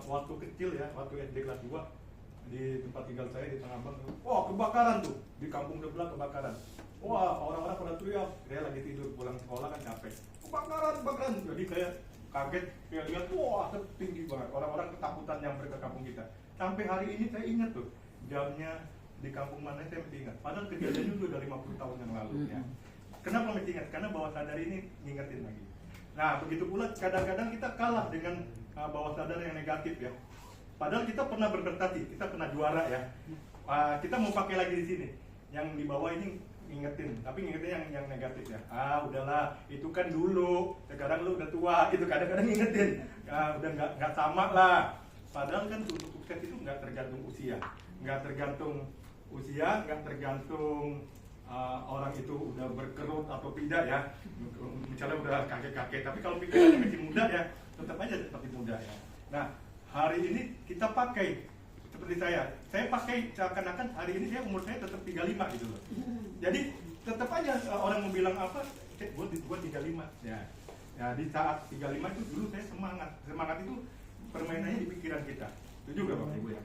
[SPEAKER 2] waktu kecil ya, waktu SD kelas 2 di tempat tinggal saya di Tangerang, wah kebakaran tuh di kampung sebelah kebakaran. Wah orang-orang pada teriak, saya lagi tidur pulang sekolah kan capek. Kebakaran. Jadi saya kaget, saya lihat wah tinggi banget. Orang-orang ketakutan nyamper ke kampung kita. Sampai hari ini saya ingat tuh jamnya di kampung mana saya masih ingat. Padahal kejadiannya itu udah 50 tahun yang lalu ya. Kenapa masih ingat? Karena bawah sadar ini ngingetin lagi. Nah begitu pula kadang-kadang kita kalah dengan bawah sadar yang negatif ya. Padahal kita pernah berprestasi, kita pernah juara ya. Kita mau pakai lagi di sini. Yang di bawah ini ngingetin, tapi ngingetin yang negatif ya. Udahlah, itu kan dulu, sekarang lu udah tua, itu kadang-kadang ngingetin. Udah nggak sama lah. Padahal kan untuk sukses itu nggak tergantung usia, nggak tergantung orang itu udah berkerut atau tidak ya. Misalnya udah kakek-kakek, tapi kalau pikirannya masih muda ya, tetap aja seperti muda ya. Nah, hari ini kita pakai seperti saya pakai seakan-akan hari ini saya umur saya tetap 35 gitu loh. Jadi tetap aja orang mau bilang apa, gua 35 ya. Ya di saat 35 itu dulu saya semangat itu permainannya di pikiran kita. Itu juga Bapak Ibu ya.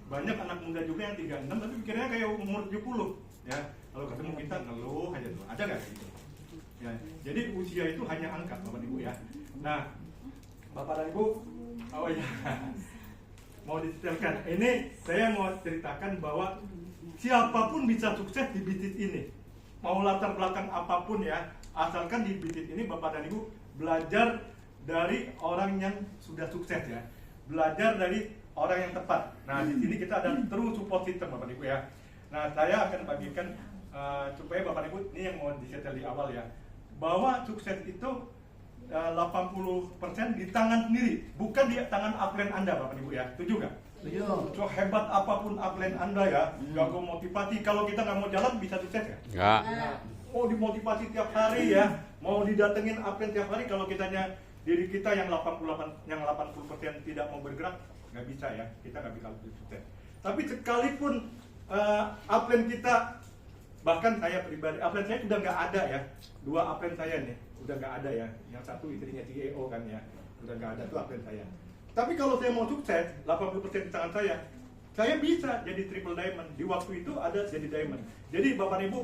[SPEAKER 2] Banyak anak muda juga yang 36 tapi pikirannya kayak umur 70 ya. Kalau ketemu kita ngeluh aja tuh. Ada nggak gitu? Ya. Jadi usia itu hanya angka Bapak Ibu ya. Nah, Bapak dan Ibu, oh ya, mau diceritakan. Ini saya mau ceritakan bahwa siapapun bisa sukses di bisnis ini. Mau latar belakang apapun ya, asalkan di bisnis ini Bapak dan Ibu belajar dari orang yang sudah sukses ya. Belajar dari orang yang tepat. Nah, di sini kita ada true support system Bapak Ibu ya. Nah, saya akan bagikan supaya Bapak Ibu ini yang mau disetel di awal ya, bahwa sukses itu 80% di tangan sendiri, bukan di tangan upline Anda Bapak Ibu ya. Setuju nggak?
[SPEAKER 7] Setuju.
[SPEAKER 2] So hebat apapun upline Anda ya, jago motivasi, kalau kita nggak mau jalan bisa sukses ya?
[SPEAKER 1] Enggak.
[SPEAKER 2] Mau dimotivasi tiap hari ya, mau didatengin upline tiap hari, kalau kitanya diri kita yang 80% tidak mau bergerak, nggak bisa ya, kita nggak bisa sukses. Tapi sekalipun upline kita, bahkan saya pribadi, upline saya udah nggak ada ya, 2 upline saya nih udah nggak ada ya, yang satu istrinya CEO kan ya, udah nggak ada tuh upline saya. Tapi kalau saya mau sukses, 80% di tangan saya bisa jadi triple diamond. Di waktu itu ada jadi diamond. Jadi Bapak Ibu,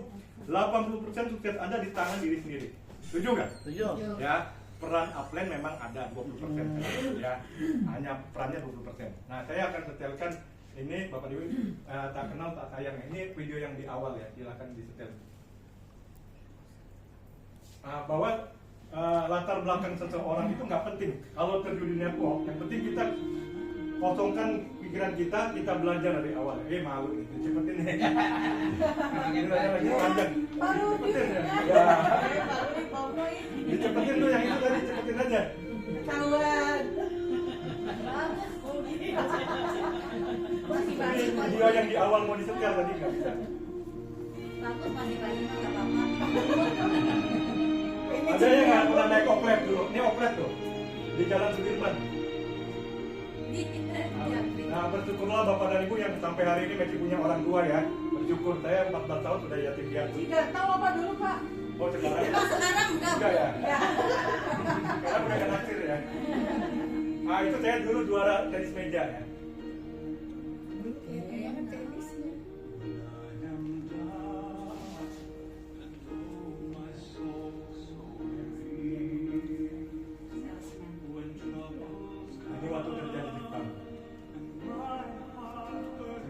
[SPEAKER 2] 80% sukses Anda di tangan diri sendiri. Setuju nggak?
[SPEAKER 7] Setuju.
[SPEAKER 2] Ya, peran upline memang ada 20% ya, hanya perannya 20%. Nah, saya akan setelkan ini Bapak Ibu, tak kenal tak sayang. Ini video yang di awal ya, silakan disetel. Bahwa latar belakang seseorang itu nggak penting. Kalau terjun di network, yang penting kita kosongkan pikiran kita belajar dari awal. Malu itu, cepetin nih. Ini lagi panjang. Cepetin ya. Dicepetin tuh yang itu tadi, cepetin aja.
[SPEAKER 3] Kawan.
[SPEAKER 2] Ini video yang di awal mau disetel tadi nggak bisa.
[SPEAKER 3] Bagus masih banyak apa-apa.
[SPEAKER 2] Ada yang nggak pernah naik oplet dulu? Ini oplet tuh di Jalan Sudirman. Nah, bersyukurlah Bapak dan Ibu yang sampai hari ini masih punya orang tua ya. Bersyukur, saya 14 tahun sudah yatim piatu.
[SPEAKER 3] Tidak tahu apa dulu Pak?
[SPEAKER 2] Oh, sekarang?
[SPEAKER 3] Sekarang
[SPEAKER 2] enggak ya? Sekarang udah naksir ya. Nah, itu saya dulu juara tenis meja ya.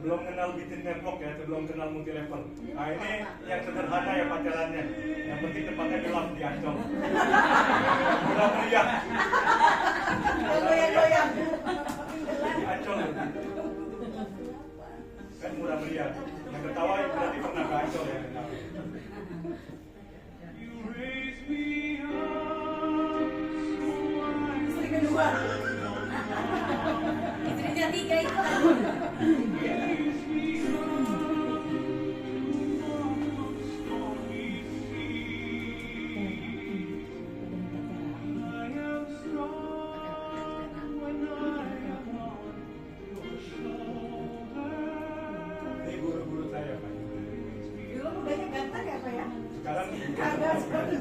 [SPEAKER 2] Belum kenal bisnis network ya, sebelum kenal multi level. Nah, ini yang sederhana ya pacarannya. Yang penting tempatnya gelap di Ancol. Murah meriah.
[SPEAKER 3] Goyang-goyang.
[SPEAKER 2] Di Ancol. Kan murah meriah. Yang ketawa berarti pernah ke Ancol ya.
[SPEAKER 3] Istri kedua.
[SPEAKER 6] Istrinya 3 itu.
[SPEAKER 2] Ini guru-guru saya Pak.
[SPEAKER 3] Dulu mudanya ganteng ya Pak ya?
[SPEAKER 2] Sekarang
[SPEAKER 3] Agak seperti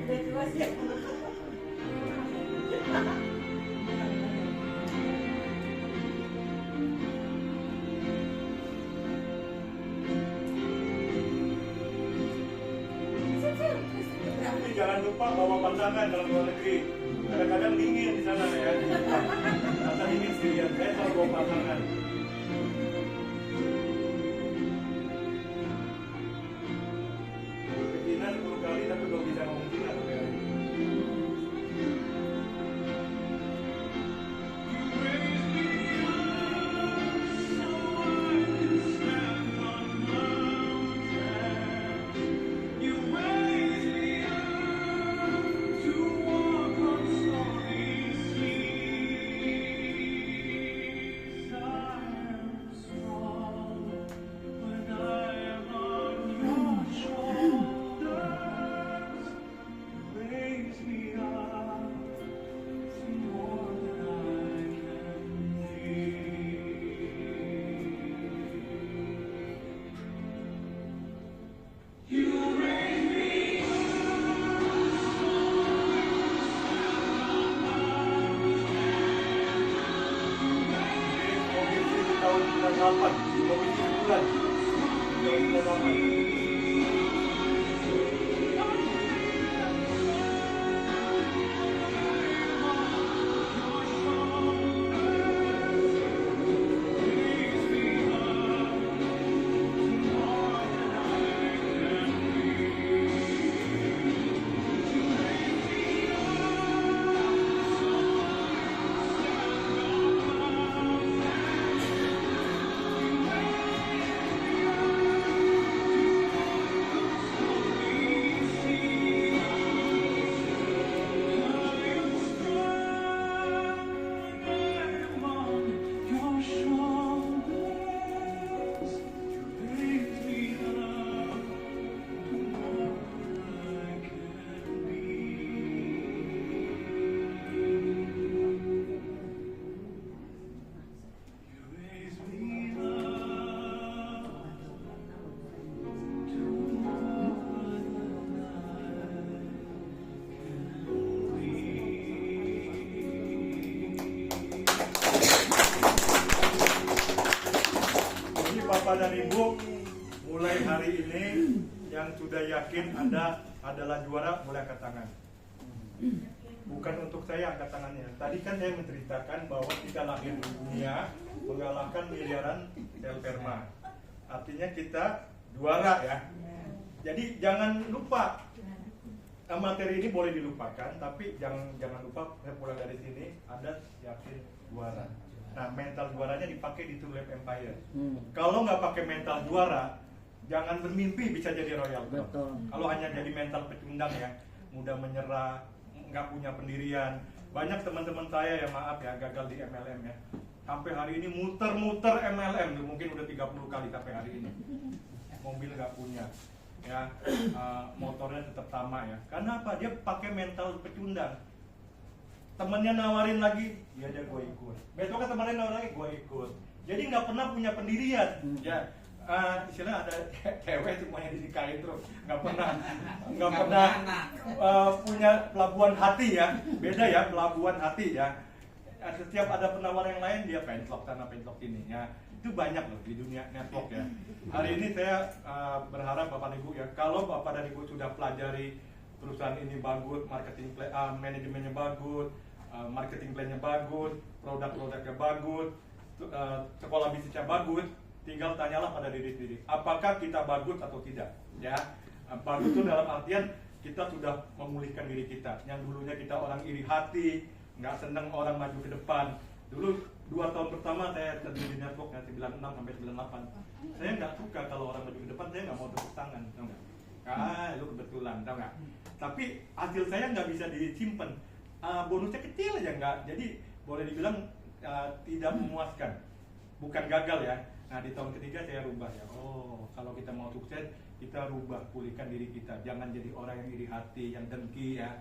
[SPEAKER 3] udah tua sih.
[SPEAKER 2] Tapi jangan lupa bawa pasangan dalam luar negeri. Kadang-kadang dingin di sana ya. Masa dingin sendirian, saya selalu bawa pasangan. Ke Cina 10 kali tapi belum bisa ngomong Cina sampai hari ini. Tahun 98, provinsi sebulan. Tahun 98. Bapak dan Ibu, mulai hari ini yang sudah yakin Anda adalah juara, mulai angkat tangan. Bukan untuk saya angkat tangannya. Tadi kan saya menceritakan bahwa kita lahir di dunia mengalahkan miliaran sel sperma. Artinya kita juara ya. Jadi jangan lupa, materi ini boleh dilupakan, tapi jangan lupa saya pulang dari sini Anda yakin juara. Nah, mental juaranya dipakai di True Lab Empire. Kalau nggak pakai mental juara, jangan bermimpi bisa jadi Royal Club. Kalau hanya jadi mental pecundang ya, mudah menyerah, nggak punya pendirian. Banyak teman-teman saya yang maaf ya gagal di MLM ya. Sampai hari ini muter-muter MLM, mungkin udah 30 kali sampai hari ini. Mobil nggak punya, ya, motornya tetap sama ya. Karena apa? Dia pakai mental pecundang. Temennya nawarin lagi, ya dia gue ikut. Besoknya temennya nawarin lagi, gue ikut. Jadi nggak pernah punya pendirian. Ya, istilah ada cewek semuanya dinikahin terus, nggak pernah punya pelabuhan hati ya. Beda ya pelabuhan hati ya. Setiap ada penawaran yang lain dia pentlok sana pentlok sini ya. Itu banyak loh di dunia network ya. Hari ini saya berharap Bapak Ibu ya, kalau Bapak dan Ibu sudah pelajari perusahaan ini bagus, marketing manajemennya bagus, marketing plan-nya bagus, produk-produknya bagus, sekolah bisnisnya bagus, tinggal tanyalah pada diri sendiri, apakah kita bagus atau tidak ya. Bagus itu dalam artian kita sudah memulihkan diri kita. Yang dulunya kita orang iri hati, nggak seneng orang maju ke depan. Dulu 2 tahun pertama saya terjun di network ya, 96 sampai 98. Saya nggak suka kalau orang maju ke depan, saya nggak mau tepuk tangan, tau nggak? Lu kebetulan, tau nggak? Tapi hasil saya nggak bisa disimpan. Bonusnya kecil aja nggak, jadi boleh dibilang tidak memuaskan. Bukan gagal ya. Nah di tahun ketiga saya rubah ya. Oh, kalau kita mau sukses, kita rubah, pulihkan diri kita. Jangan jadi orang yang iri hati, yang dengki ya.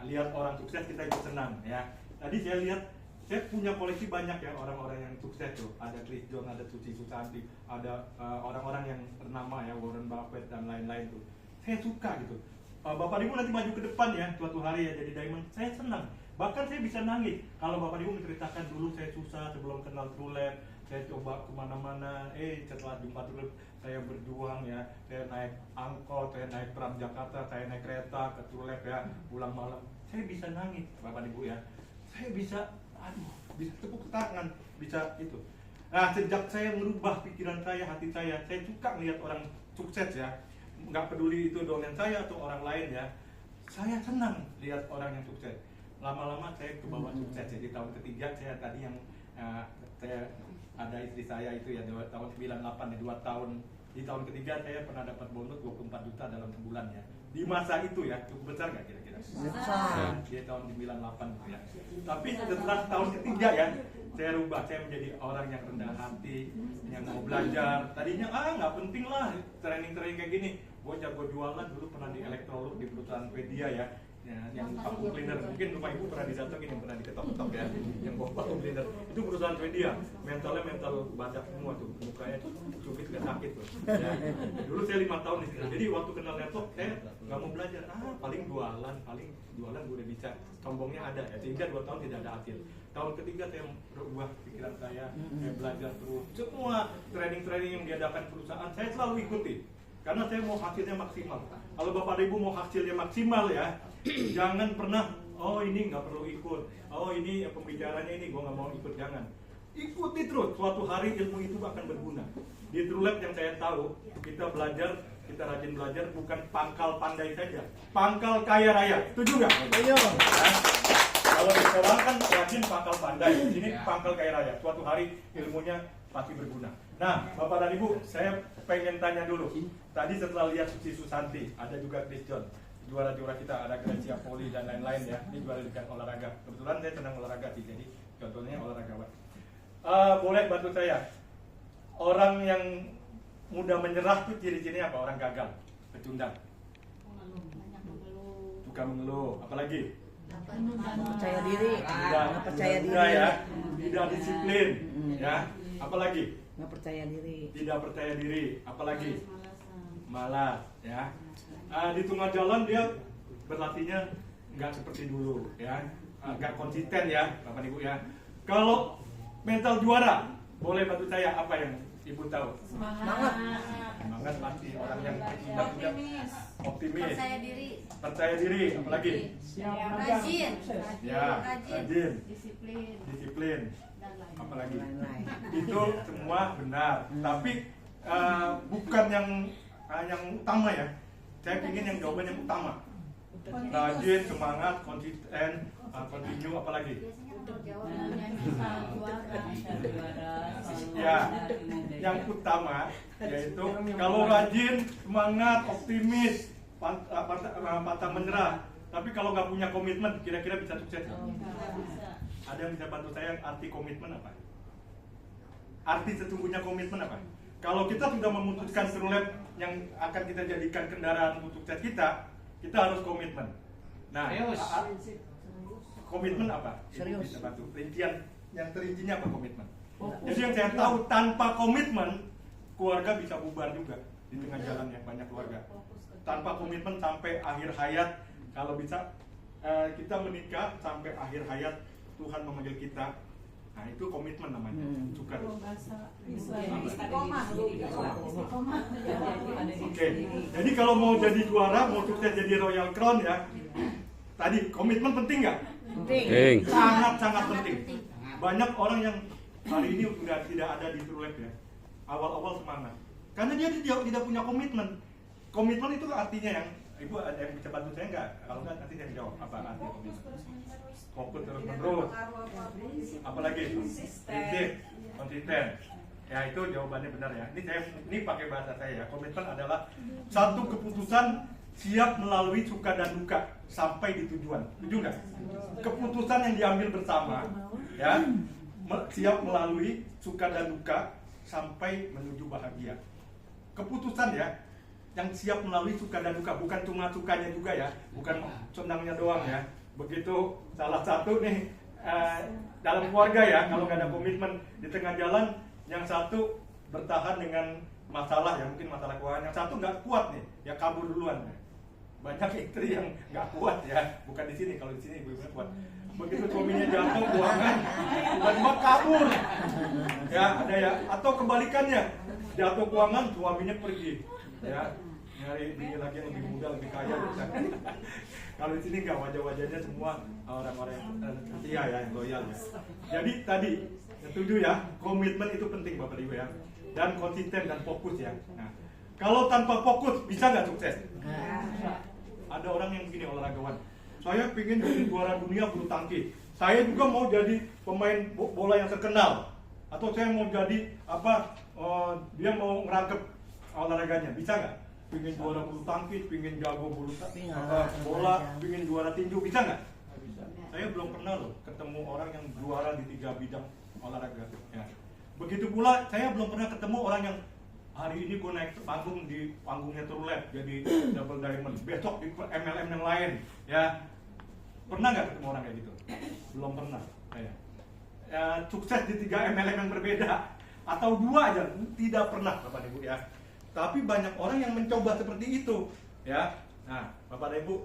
[SPEAKER 2] Lihat orang sukses kita ikut senang ya. Tadi saya lihat, saya punya koleksi banyak ya orang-orang yang sukses tuh. Ada Chris John, ada Susi Susanti, ada orang-orang yang ternama ya, Warren Buffett dan lain-lain tuh. Saya suka gitu. Bapak Ibu nanti maju ke depan ya, suatu hari ya jadi diamond. Saya senang. Bahkan saya bisa nangis kalau Bapak Ibu menceritakan dulu saya susah sebelum kenal True Lab. Saya coba kemana-mana, setelah jumpa True Lab saya berjuang ya. Saya naik angkot, saya naik tram Jakarta, saya naik kereta ke True Lab ya, pulang malam. Saya bisa nangis Bapak Ibu ya. Saya bisa, bisa tepuk tangan, bisa itu. Nah sejak saya merubah pikiran saya, hati saya suka melihat orang sukses ya. Nggak peduli itu domain saya atau orang lain ya, saya senang lihat orang yang sukses. Lama-lama saya ke bawah sukses ya. Di tahun ketiga saya tadi yang saya ada istri saya itu ya, tahun 98 ya, 2 tahun. Di tahun ketiga saya pernah dapat bonus 24 juta dalam sebulan ya. Di masa itu ya, cukup besar nggak kira-kira? Besar. Dia tahun 98 ya. Tapi setelah tahun ketiga ya, saya rubah, saya menjadi orang yang rendah hati, yang mau belajar. Tadinya nggak penting lah training kayak gini. Gue jago jualan, dulu pernah di Electrolux di perusahaan Pedia ya, yang vacuum cleaner. Mungkin Bapak Ibu pernah didatengin, yang pernah diketok-ketok ya, yang vacuum cleaner. Itu perusahaan Pedia, mental badak semua tuh, mukanya cubit gak sakit tuh. Ya. Dulu saya 5 tahun di situ. Jadi waktu kenal network saya nggak mau belajar. Paling jualan gue udah bisa, sombongnya ada ya. Sehingga 2 tahun tidak ada hasil. Tahun ketiga saya berubah pikiran saya belajar terus. Semua training yang diadakan perusahaan saya selalu ikuti. Karena saya mau hasilnya maksimal. Kalau Bapak Ibu mau hasilnya maksimal ya, jangan pernah, ini nggak perlu ikut. Ini pembicaranya ini gue nggak mau ikut, jangan. Ikuti terus, suatu hari ilmu itu akan berguna. Di True Lab yang saya tahu, kita belajar, kita rajin belajar, bukan pangkal pandai saja, pangkal kaya raya. Setuju nggak? Setuju. Kalau di sekolah kan rajin pangkal pandai, di sini pangkal kaya raya. Suatu hari ilmunya pasti berguna. Nah, Bapak dan Ibu, saya pengen tanya dulu. Tadi setelah lihat Susi Susanti, ada juga Chris John, juara-juara kita, ada Gracia Poli dan lain-lain ya. Ini juara di bidang olahraga. Kebetulan saya senang olahraga sih, jadi contohnya olahragawan. Boleh bantu saya? Orang yang mudah menyerah tuh ciri-cirinya apa? Orang gagal, pecundang, suka mengeluh, apalagi?
[SPEAKER 4] Percaya diri, nggak percaya diri
[SPEAKER 2] ya, tidak disiplin, ya, apalagi?
[SPEAKER 4] Nggak percaya diri,
[SPEAKER 2] tidak percaya diri, apalagi? Malas, ya. Di tengah jalan dia berlatihnya nggak seperti dulu, ya, nggak konsisten ya, Bapak Ibu ya. Kalau mental juara, Boleh bantu saya apa yang Ibu tahu?
[SPEAKER 3] Semangat.
[SPEAKER 2] Semangat pasti, orang yang bertindak juga optimis,
[SPEAKER 4] Percaya diri.
[SPEAKER 2] percaya diri, apalagi?
[SPEAKER 4] Rajin.
[SPEAKER 2] Ya, rajin,
[SPEAKER 3] Disiplin.
[SPEAKER 2] disiplin,
[SPEAKER 3] Dan lain.
[SPEAKER 2] apalagi?
[SPEAKER 4] Lain-lain.
[SPEAKER 2] Itu semua benar, tapi bukan yang utama ya. Saya ingin yang jawaban yang utama. Rajin, semangat, konsisten, continue, apalagi? Ya, yang utama yaitu kalau rajin, semangat, optimis, pantang menyerah. Tapi kalau nggak punya komitmen, kira-kira bisa sukses? Ada yang bisa bantu saya arti komitmen apa? Arti sesungguhnya komitmen apa? Kalau kita sudah memutuskan Chevrolet yang akan kita jadikan kendaraan untuk sukses kita harus komitmen. Nah,
[SPEAKER 5] Serius.
[SPEAKER 2] komitmen apa?
[SPEAKER 4] Serius.
[SPEAKER 2] Bisa bantu. Rincian yang terincinya apa komitmen? Jadi yang saya tahu tanpa komitmen keluarga bisa bubar juga di tengah jalan ya, banyak keluarga. Tanpa komitmen sampai akhir hayat, kalau bisa kita menikah sampai akhir hayat Tuhan memanggil kita. Nah itu komitmen namanya. Suka.
[SPEAKER 3] Istiqomah.
[SPEAKER 2] Oke. Jadi kalau mau jadi juara, mau sukses jadi Royal Crown ya, tadi komitmen penting nggak?
[SPEAKER 1] Penting.
[SPEAKER 2] Sangat-sangat penting. Banyak orang yang hari ini udah tidak ada di Chevrolet ya. Awal-awal semangat. Karena dia tidak punya komitmen. Komitmen itu artinya yang Ibu ada yang bisa bantu saya nggak? Kalau nggak nanti saya jawab apa arti komitmen. Fokus terus menerus. Apalagi? Prinsip, konsisten. Ya itu jawabannya benar ya. Ini pakai bahasa saya ya. Komitmen adalah satu keputusan siap melalui suka dan duka sampai di tujuan. Setuju nggak? Keputusan yang diambil bersama, ya, siap melalui suka dan duka sampai menuju bahagia. Keputusan ya, yang siap melalui suka dan duka, bukan cuma sukanya juga ya, bukan senangnya doang ya. Begitu salah satu nih dalam keluarga ya, kalau nggak ada komitmen di tengah jalan, yang satu bertahan dengan masalah ya, mungkin masalah keuangan, yang satu nggak kuat nih, ya kabur duluan. Banyak istri yang nggak kuat ya, bukan di sini, kalau di sini ibu-ibunya kuat. Begitu suaminya jatuh keuangan, tiba-tiba kabur. Ya ada ya, atau kebalikannya, jatuh keuangan, suaminya pergi. Ya, nyari bini lagi yang lebih muda, lebih kaya. Kalau di sini nggak, wajah-wajahnya semua orang-orang yang setia ya, yang loyal ya. Jadi tadi setuju ya, komitmen itu penting Bapak Ibu ya, dan konsisten dan fokus ya. Nah, kalau tanpa fokus bisa nggak sukses? Ada orang yang begini, olahragawan, saya pengen jadi juara dunia bulu tangkis, saya juga mau jadi pemain bola yang terkenal, atau saya mau jadi apa, dia mau ngerangkep olahraganya, bisa nggak? Pengen juara bulu tangkis, pengen jago bola, pengen juara tinju, bisa nggak? Saya belum pernah loh ketemu orang yang juara di 3 bidang olahraga. Ya. Begitu pula saya belum pernah ketemu orang yang hari ini gue naik panggung di panggungnya Chevrolet jadi double diamond, besok di MLM yang lain. Ya, pernah nggak ketemu orang kayak gitu? Belum pernah. Ya, sukses di 3 MLM yang berbeda atau 2 aja tidak pernah Bapak Ibu ya. Tapi banyak orang yang mencoba seperti itu ya. Nah Bapak Ibu,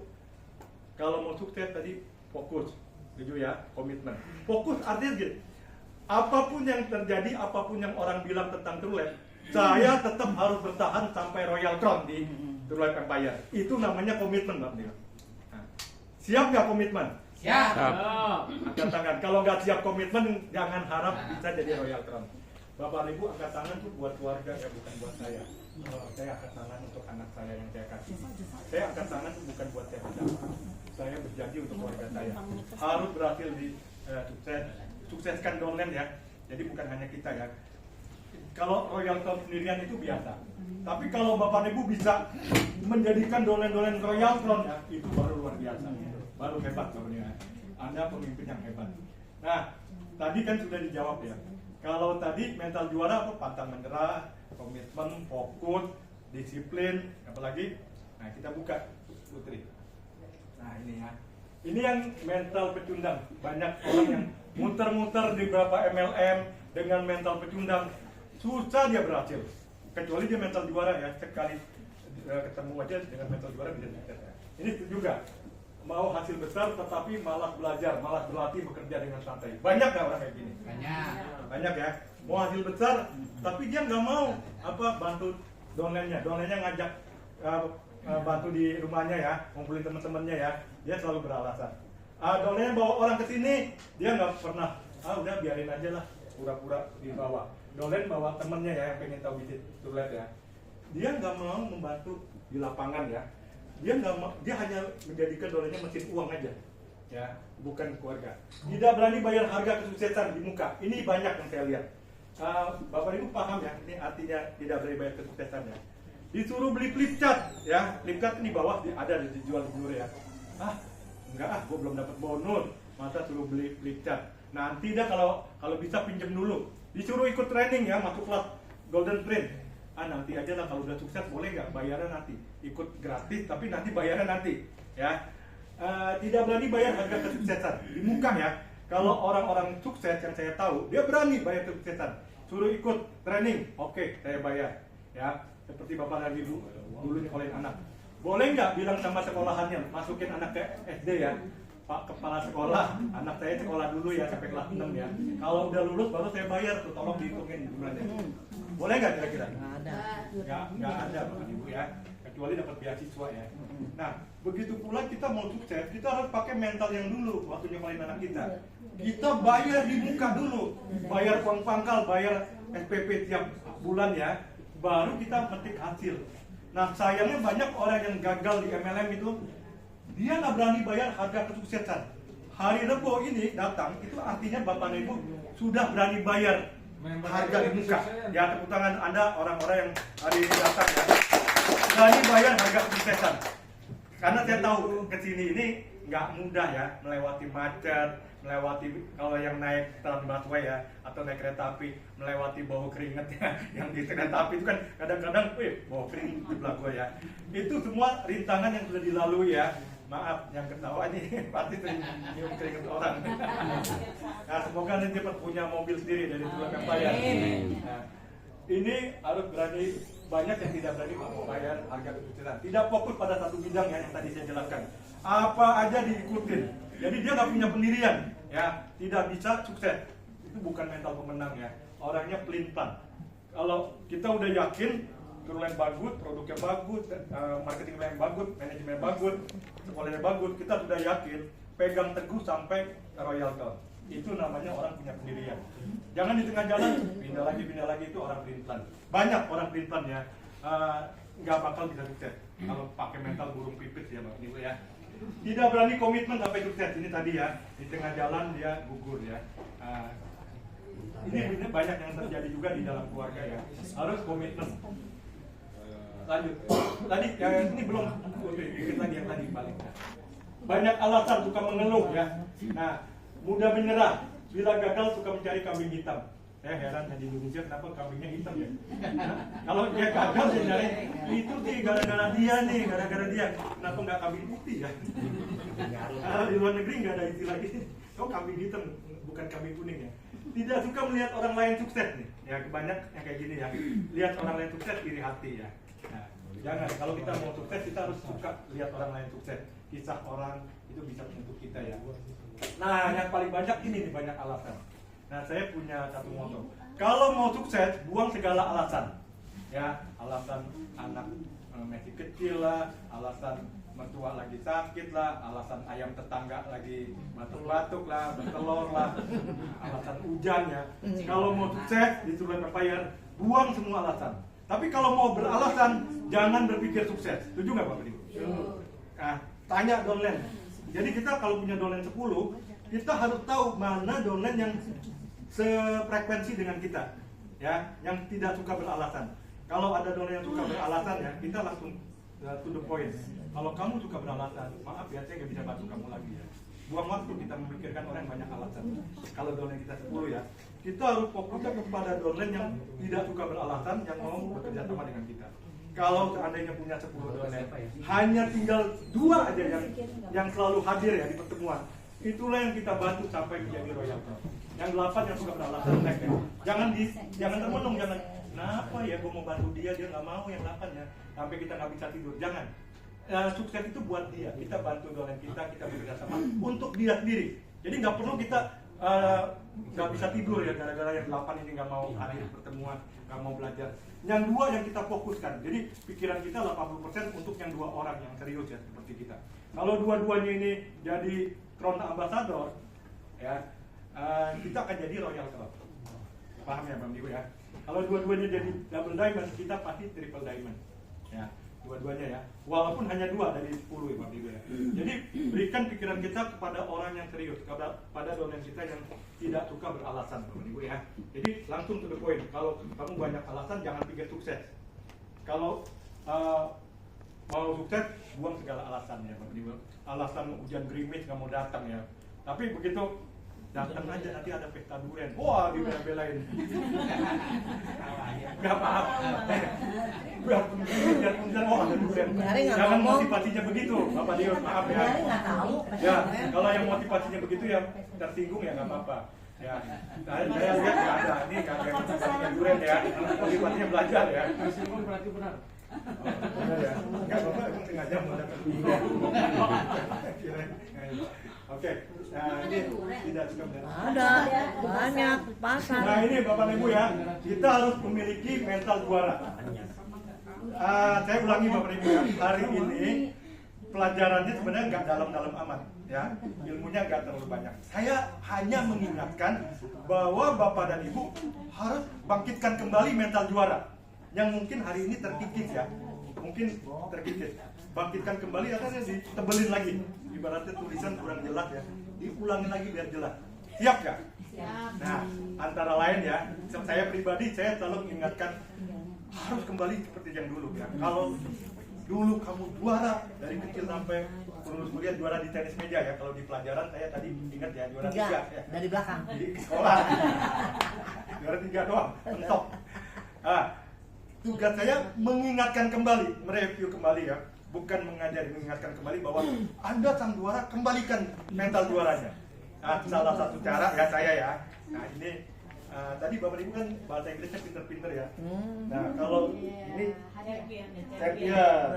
[SPEAKER 2] kalau mau sukses tadi fokus, setuju ya, komitmen. Fokus artinya gitu, apapun yang terjadi, apapun yang orang bilang tentang Chevrolet, saya tetap harus bertahan sampai Royal Crown di Chevrolet Empire. Itu namanya komitmen Bapak Ibu. Nah, siap nggak komitmen?
[SPEAKER 5] Siap.
[SPEAKER 2] Angkat tangan. Kalau nggak siap komitmen, jangan harap bisa jadi Royal Crown. Bapak Ibu angkat tangan tuh buat keluarga ya, bukan buat saya. Saya angkat tangan untuk anak saya yang saya kasih. Saya angkat tangan tuh bukan buat siapa-siapa. Saya berjanji untuk keluarga saya harus berhasil di sukseskan Downland ya. Jadi bukan hanya kita ya. Kalau Royal Crown sendirian itu biasa. Tapi kalau Bapak Ibu bisa menjadikan Downland Royal Crown ya, itu baru luar biasa. Baru hebat Bapak Ibu. Anda pemimpin yang hebat. Nah, tadi kan sudah dijawab ya. Kalau tadi mental juara apa? Pantang menyerah, komitmen, fokus, disiplin, apalagi? Nah, kita buka Putri. Nah, ini ya. Ini yang mental pecundang. Banyak orang yang muter-muter di beberapa MLM dengan mental pecundang, susah dia berhasil. Kecuali dia mental juara ya, sekali ketemu aja dengan mental juara bisa sukses. Ini juga mau hasil besar tetapi malas belajar, malas berlatih, bekerja dengan santai. Banyak nggak orang kayak gini?
[SPEAKER 5] Banyak.
[SPEAKER 2] Banyak ya. mau hasil besar, tapi dia nggak mau bantu downline-nya ngajak bantu di rumahnya ya, ngumpulin teman-temannya ya, dia selalu beralasan. Downline-nya bawa orang ke sini, dia nggak pernah, udah biarin aja lah, pura-pura dibawa. Downline bawa temennya ya, yang pengen tahu bisnis turlet ya, dia nggak mau membantu di lapangan ya, dia hanya menjadikan downline-nya mesin uang aja. Ya, bukan keluarga. Tidak berani bayar harga kesuksesan di muka. Ini banyak yang saya lihat. Bapak Ibu paham ya? Ini artinya tidak berani bayar kesuksesan ya. Disuruh beli flip chart ya. Flip chart ini bawah ada dijual di luar ya. Enggak gue belum dapat bonus. Masa suruh beli flip chart. Nanti dah kalau bisa pinjam dulu. Disuruh ikut training ya, masuk kelas Golden Print. Nanti aja lah kalau udah sukses, boleh nggak bayarnya nanti. Ikut gratis tapi nanti bayarnya nanti ya. Tidak berani bayar harga kesuksesan di muka ya. Kalau orang-orang sukses yang saya tahu, dia berani bayar kesuksesan. Suruh ikut training, oke, saya bayar ya. Seperti Bapak lagi dulu nyekolahin anak, boleh nggak bilang sama sekolahannya masukin anak ke SD ya, Pak Kepala Sekolah, anak saya sekolah dulu ya sampai kelas 6 ya. Kalau udah lulus baru saya bayar tuh, tolong dihitungin jumlahnya. Boleh nggak kira-kira? Nggak ada Bapak Ibu ya, kecuali dapat beasiswa ya. Nah, begitu pula kita mau sukses, kita harus pakai mental yang dulu waktu nyekolahin anak kita. Kita bayar di muka dulu, bayar uang pangkal, bayar SPP tiap bulan ya, baru kita petik hasil. Nah, sayangnya banyak orang yang gagal di MLM itu, dia nggak berani bayar harga kesuksesan. Hari Rebo ini datang, itu artinya Bapak dan Ibu sudah berani bayar harga di muka. Ya, tepuk tangan Anda orang-orang yang hari ini datang ya. Berani bayar harga kesuksesan. Karena saya tahu kesini ini nggak mudah ya, melewati macet, melewati kalau yang naik tram busway ya, atau naik kereta api, melewati bau keringat ya, yang di kereta api itu kan kadang-kadang, bau kering di belakang gua ya. Itu semua rintangan yang sudah dilalui ya. Maaf, yang ketawa ini pasti nyium keringat orang. Nah, semoga nanti cepat punya mobil sendiri dari Tuhan yang bayar. Nah, ini harus berani. Banyak yang tidak berani bayar harga kesuksesan. Tidak fokus pada satu bidang ya, yang tadi saya jelaskan. Apa aja diikutin. Jadi dia nggak punya pendirian, ya, tidak bisa sukses. Itu bukan mental pemenang ya. Orangnya pelin-pelan. Kalau kita udah yakin turunnya bagus, produknya bagus, marketingnya yang bagus, manajemennya bagus, sekolahnya bagus, kita sudah yakin, pegang teguh sampai Royal Gold. Itu namanya orang punya pendirian. Jangan di tengah jalan pindah lagi itu orang pelin-pelan. Banyak orang pelin-pelan ya, nggak bakal bisa sukses kalau pakai mental burung pipit ya Bapak Ibu ya. Tidak berani komitmen sampai sukses. Ini tadi ya, di tengah jalan dia gugur ya. Ini banyak yang terjadi juga di dalam keluarga ya. Harus komitmen. Lanjut. Tadi ini belum dikit lagi yang tadi balik. Banyak alasan suka mengeluh ya. Nah, mudah menyerah, bila gagal suka mencari kambing hitam. Saya heran di Indonesia kenapa kambingnya hitam ya. Kalau dia gagal dia nyari itu sih gara-gara dia nih, gara-gara dia. Kenapa nggak kambing putih ya? Di luar negeri nggak ada istilah gitu. Kok kambing hitam bukan kambing kuning ya? Tidak suka melihat orang lain sukses nih. Ya kebanyak yang kayak gini ya. Lihat orang lain sukses iri hati ya. Nah, jangan, kalau kita mau sukses kita harus suka lihat orang lain sukses. Kisah orang itu bisa menyentuh kita ya. Nah, yang paling banyak ini nih, banyak alasan. Nah, saya punya satu moto. Kalau mau sukses, buang segala alasan. Ya, alasan anak masih kecil lah, alasan mertua lagi sakit lah, alasan ayam tetangga lagi batuk-batuk lah, bertelur lah, alasan hujan ya. Kalau mau sukses, disuruh berbayar, buang semua alasan. Tapi kalau mau beralasan, jangan berpikir sukses. Setuju nggak Pak Budi? Nah, tanya downline. Jadi kita kalau punya downline 10, kita harus tahu mana downline yang sefrekuensi dengan kita, ya, yang tidak suka beralasan. Kalau ada downline yang suka beralasan ya, kita langsung to the point. Kalau kamu suka beralasan, maaf ya, saya nggak bisa bantu kamu lagi ya. Buang waktu kita memikirkan orang yang banyak alasan. Kalau downline kita 10 ya, kita harus fokusnya kepada downline yang tidak suka beralasan, yang mau bekerja sama dengan kita. Kalau seandainya punya 10 downline, hanya tinggal 2 aja yang selalu hadir ya di pertemuan. Itulah yang kita bantu sampai menjadi Royal Gold. Yang 8 yang suka beralasan next ya. Jangan termenung, jangan. Kenapa ya gue mau bantu dia nggak mau yang 8 ya. Sampai kita nggak bisa tidur. Jangan. Sukses itu buat dia. Kita bantu downline kita bekerja sama untuk dia sendiri. Jadi nggak perlu kita nggak bisa tidur ya gara-gara yang 8 ini nggak mau hadir pertemuan, nggak mau belajar. Yang 2 yang kita fokuskan, jadi pikiran kita 80% untuk yang 2 orang yang serius ya seperti kita. Kalau dua-duanya ini jadi Crown Ambassador, ya kita akan jadi Royal Crown. Paham ya Bang Diwo ya? Kalau dua-duanya jadi Double Diamond, kita pasti Triple Diamond. Ya, dua-duanya ya. Walaupun hanya 2 dari 10 ya Bang Diwo ya. Jadi berikan pikiran kita kepada orang yang serius, kepada dosen kita yang tidak suka beralasan Bang Diwo ya. Jadi langsung to the point. Kalau kamu banyak alasan, jangan pikir sukses. Kalau mau sukses, buang segala alasan ya Bang Diwo. Alasan hujan gerimis nggak mau datang ya. Tapi begitu datang aja nanti ada pesta durian, wah dibela-belain. Gak apa-apa. Biarpun oh ada durian. Jangan motivasinya begitu, Bapak Dio, maaf ya. Ya, kalau yang motivasinya begitu ya tersinggung ya nggak apa-apa. Ya, saya lihat nggak ada, ini nggak ada motivasinya durian ya, motivasinya belajar ya.
[SPEAKER 5] Tersinggung berarti benar.
[SPEAKER 2] Benar ya. Enggak, Bapak emang sengaja mau datang durian. Oke, nah ini tidak suka
[SPEAKER 4] Ada banyak pasar.
[SPEAKER 2] Nah ini Bapak Ibu ya, kita harus memiliki mental juara. Saya ulangi Bapak Ibu ya, hari ini pelajarannya sebenarnya nggak dalam-dalam amat, ya, ilmunya nggak terlalu banyak. Saya hanya mengingatkan bahwa Bapak dan Ibu harus bangkitkan kembali mental juara yang mungkin hari ini terkikis ya, mungkin terkikis. Bangkitkan kembali akhirnya ditebelin lagi. Ibaratnya tulisan kurang jelas ya, diulangin lagi biar jelas. Siap gak?
[SPEAKER 3] Siap.
[SPEAKER 2] Nah, antara lain ya, saya pribadi saya selalu mengingatkan harus kembali seperti yang dulu ya. Kalau dulu kamu juara dari kecil sampai lulus kuliah, juara di tenis meja ya. Kalau di pelajaran saya tadi ingat ya juara 3 ya.
[SPEAKER 4] Dari belakang.
[SPEAKER 2] Di sekolah. Juara 3 doang, mentok. Tugas saya mengingatkan kembali, mereview kembali ya. Bukan mengajari, mengingatkan kembali bahwa Anda sang juara, kembalikan mental juaranya. Nah, salah satu cara ya saya ya. Nah ini tadi Bapak Ibu kan bahasa Inggrisnya pinter-pinter ya. Nah kalau ini champion.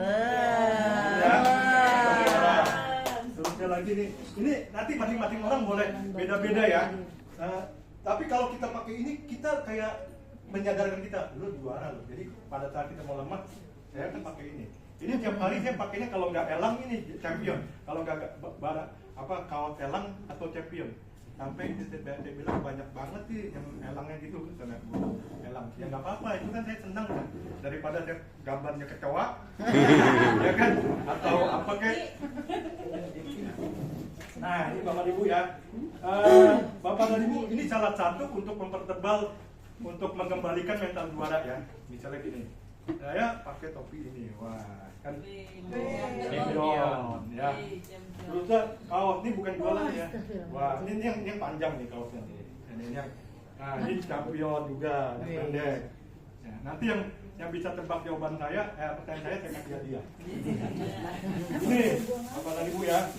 [SPEAKER 2] Ya. Terusnya lagi nih. Ini nanti masing-masing orang boleh beda-beda ya. Tapi kalau kita pakai ini, kita kayak menyadarkan kita, lu juara loh. Jadi pada saat kita mau lemah, saya kan pakai ini. Ini tiap hari saya pakainya kalau nggak elang ini champion, kalau nggak kawat elang atau champion. Sampai saya bilang banyak banget sih yang elangnya gitu, karena elang. Ya nggak apa-apa, itu kan saya senang kan. Daripada saya gambarnya kecoa, ya kan, atau apa kayak. Nah ini Bapak Ibu ya, Bapak dan Ibu ini salah satu untuk mempertebal, untuk mengembalikan mental juara ya. Misalnya gini, saya pakai topi ini, wah kan champion ya. Terus kaos ini bukan jualan ya, wah ini yang panjang nih kaosnya, ini yang ini champion juga, yang pendek. Ya, nanti yang bisa tebak jawaban saya, pertanyaan saya kasih hadiah. Ini Bapak dan Ibu ya,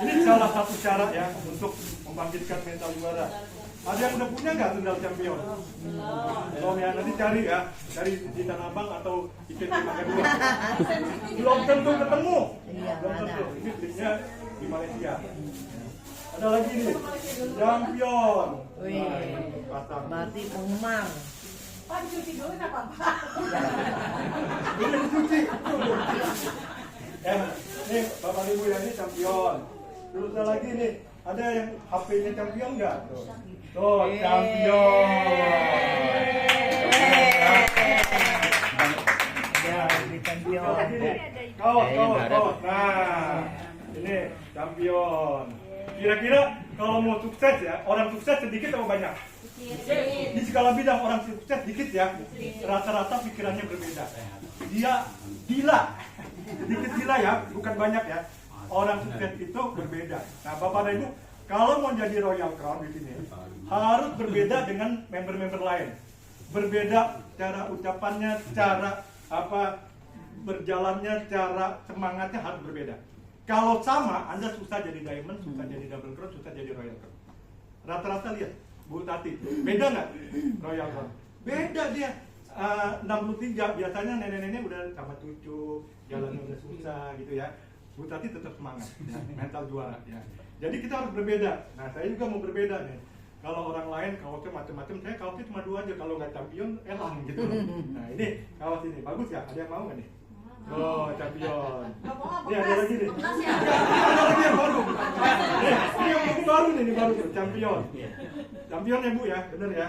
[SPEAKER 2] ini salah satu cara ya untuk membangkitkan mental juara. Ada yang udah punya nggak sendal champion? Belum ya, nanti cari ya, cari di Tanah Abang atau ICT Mangga 2. Belum tentu ketemu. Belum tentu. Ini belinya di Malaysia. Ada lagi nih, champion.
[SPEAKER 4] Wih, berarti penggemar.
[SPEAKER 3] Pak dicuci dulu nggak apa-apa.
[SPEAKER 2] Ini dicuci. Nih Bapak Ibu ya, ini champion. Terus ada lagi nih, ada yang HP-nya champion nggak? Tuh, champion.
[SPEAKER 4] Ya, ini champion.
[SPEAKER 2] Kaos. Nah, ini champion. Kira-kira kalau mau sukses ya, orang sukses sedikit atau banyak? Di segala bidang orang sukses sedikit ya. Rata-rata pikirannya berbeda. Dia gila. Sedikit gila ya, bukan banyak ya. Orang sukses itu berbeda. Nah, Bapak dan Ibu, kalau mau jadi Royal Crown di sini harus berbeda dengan member-member lain. Berbeda cara ucapannya, cara berjalannya, cara semangatnya harus berbeda. Kalau sama, Anda susah jadi Diamond, susah jadi Double Crown, susah jadi Royal Crown. Rata-rata lihat, Bu Tati, beda nggak Royal Crown? Beda dia. 63 biasanya nenek-nenek udah sama cucu, jalannya udah susah gitu ya. Bu Tati tetap semangat, ya, mental juara. Ya. Jadi kita harus berbeda. Nah, saya juga mau berbeda nih. Kalau orang lain kaosnya macam-macam, saya kaosnya cuma 2 aja. Kalau nggak champion, elang gitu. Nah, ini kaos ini bagus ya. Ada yang mau nggak nih? Oh, champion. Ini ada lagi nih. Ada lagi yang baru. Ini yang baru nih, ini baru tuh, champion. Champion ya Bu ya, bener ya.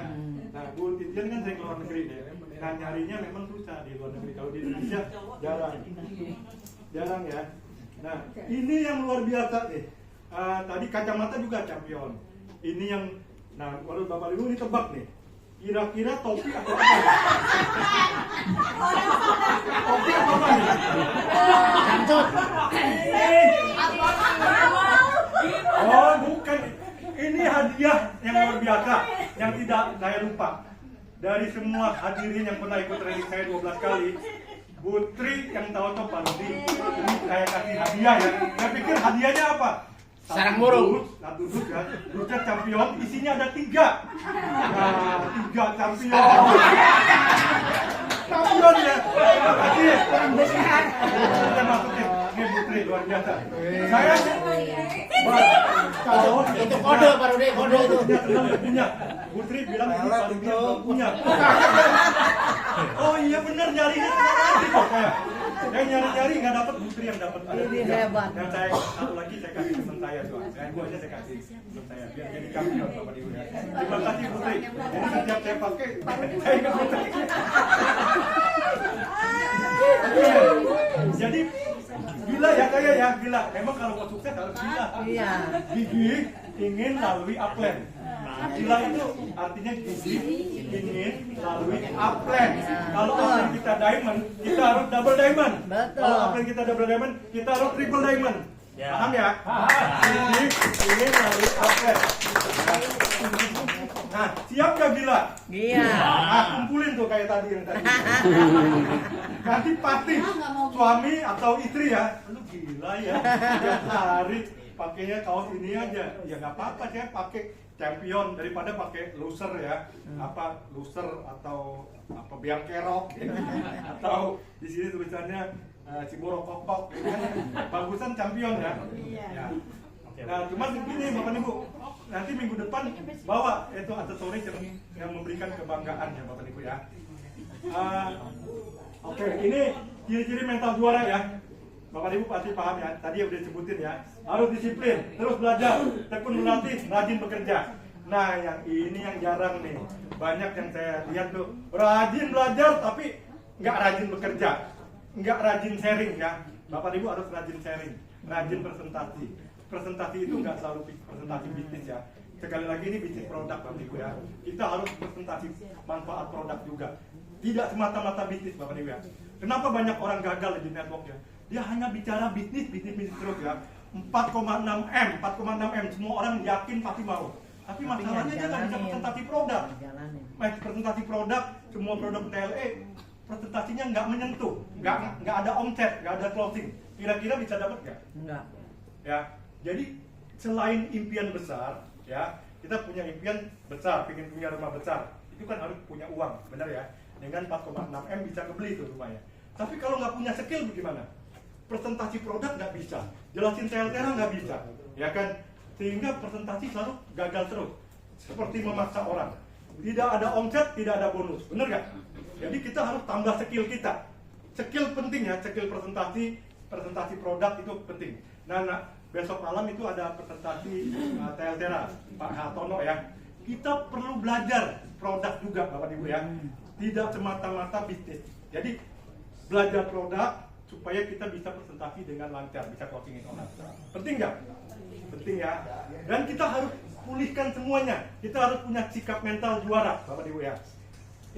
[SPEAKER 2] Nah, Bu Titian kan sering keluar negeri deh. Nah, nyarinya memang susah di luar negeri. Kalau di Indonesia jarang ya. Nah, ini yang luar biasa nih. Tadi kacamata juga champion. Ini yang, nah, menurut Bapak Ibu ini tebak nih. Kira-kira topi atau apa? Topi atau apa nih?
[SPEAKER 7] Cantut.
[SPEAKER 2] Oh, bukan. Ini hadiah yang luar biasa yang tidak saya lupa. Dari semua hadirin yang pernah ikut training saya 12 kali, Putri yang tahu Pak Rudi, ini saya kasih hadiah ya. Saya pikir hadiahnya apa?
[SPEAKER 5] Sarang burung.
[SPEAKER 2] Satu dus ya, dusnya champion, isinya ada 3. Nah, 3 champion. Champion ya. Terima kasih. Kita masukin. Ini Putri luar biasa. Saya kalau
[SPEAKER 5] Itu kode Pak Rudi, kode itu.
[SPEAKER 2] punya. Putri bilang ini paling dia belum punya. Oh iya benar, nyarinya nanti kok saya. Yang nyari-nyari nggak dapat, Putri yang dapat.
[SPEAKER 4] Ini hebat.
[SPEAKER 2] Yang saya satu lagi saya kasih teman saya tuh. Yang gua aja saya kasih teman saya biar jadi champion Bapak Ibu ya. Terima kasih Putri. Jadi setiap saya pakai saya ingat Putri. Jadi gila ya kayak ya, gila. Memang kalau mau sukses harus gila.
[SPEAKER 4] Iya.
[SPEAKER 2] Gigi ingin lalui upland. Nah, gila itu artinya gigi ingin lalui upland. Kalau upland kita diamond, kita harus double diamond.
[SPEAKER 4] Betul.
[SPEAKER 2] Kalau upland kita double diamond, kita harus triple diamond. Paham ya? Gigi ingin lalui upland. Nah, siap gak gila?
[SPEAKER 4] Iya.
[SPEAKER 2] Nah, kumpulin tuh kayak tadi yang tadi. Nanti pasti suami atau istri ya, lu gila ya, tiap hari pakainya kaos ini aja. Ya nggak apa-apa, saya pakai champion daripada pakai loser ya. Apa loser atau apa biang kerok ya. Atau di sini tulisannya Ciboro Kokok ya. Bagusan champion ya. Ya. Nah, cuma begini Bapak Ibu, nanti minggu depan bawa itu aksesoris yang memberikan kebanggaan ya Bapak Ibu ya. Oke, ini ciri-ciri mental juara ya. Bapak Ibu pasti paham ya, tadi udah disebutin ya. Harus disiplin, terus belajar, tekun berlatih, rajin bekerja. Nah, yang ini yang jarang nih. Banyak yang saya lihat tuh, rajin belajar tapi nggak rajin bekerja, nggak rajin sharing ya. Bapak Ibu harus rajin sharing, rajin presentasi. Presentasi itu nggak selalu presentasi bisnis ya. Sekali lagi ini bisnis produk Bapak Ibu ya. Kita harus presentasi manfaat produk juga. Tidak semata-mata bisnis Bapak Ibu ya. Kenapa banyak orang gagal di network ya? Dia hanya bicara bisnis terus ya. 4,6 M, semua orang yakin pasti mau. Tapi masalahnya dia nggak bisa presentasi produk. Presentasi produk, semua produk TLE, presentasinya nggak menyentuh, nggak ada omset, nggak ada closing. Kira-kira bisa dapat nggak?
[SPEAKER 4] Enggak.
[SPEAKER 2] Ya, jadi selain impian besar, ya kita punya impian besar, ingin punya rumah besar, itu kan harus punya uang, benar ya? Dengan 4,6 M bisa kebeli tuh rumahnya. Tapi kalau nggak punya skill bagaimana? Presentasi produk nggak bisa, jelasin TLTRA nggak bisa, ya kan? Sehingga presentasi selalu gagal terus, seperti memaksa orang. Tidak ada omset, tidak ada bonus, benar nggak? Jadi kita harus tambah skill kita. Skill penting ya, skill presentasi produk itu penting. Nah, besok malam itu ada presentasi TLTRA, Pak Hartono ya. Kita perlu belajar produk juga Bapak Ibu ya. Tidak semata-mata bisnis. Jadi belajar produk supaya kita bisa presentasi dengan lancar, bisa closingin orang. Penting nggak? Penting ya. Dan kita harus pulihkan semuanya. Kita harus punya sikap mental juara Bapak Ibu ya.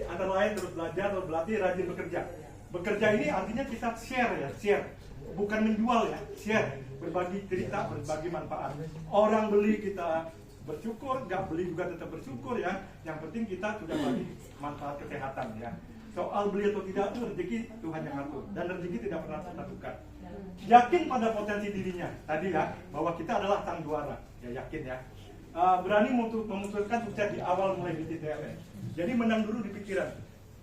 [SPEAKER 2] Antara lain terus belajar, terus berlatih, rajin bekerja. Bekerja ini artinya kita share ya, share. Bukan menjual ya, share. Berbagi cerita, berbagi manfaat. Orang beli kita bersyukur, nggak beli juga tetap bersyukur ya. Yang penting kita sudah bagi manfaat kesehatan ya. Soal beli atau tidak itu rezeki Tuhan yang ngatur, dan rezeki tidak pernah tentukan. Yakin pada potensi dirinya tadi ya, bahwa kita adalah sang juara ya, yakin ya. Berani memutuskan sukses di awal mulai bisnis TLE. Jadi menang dulu di pikiran,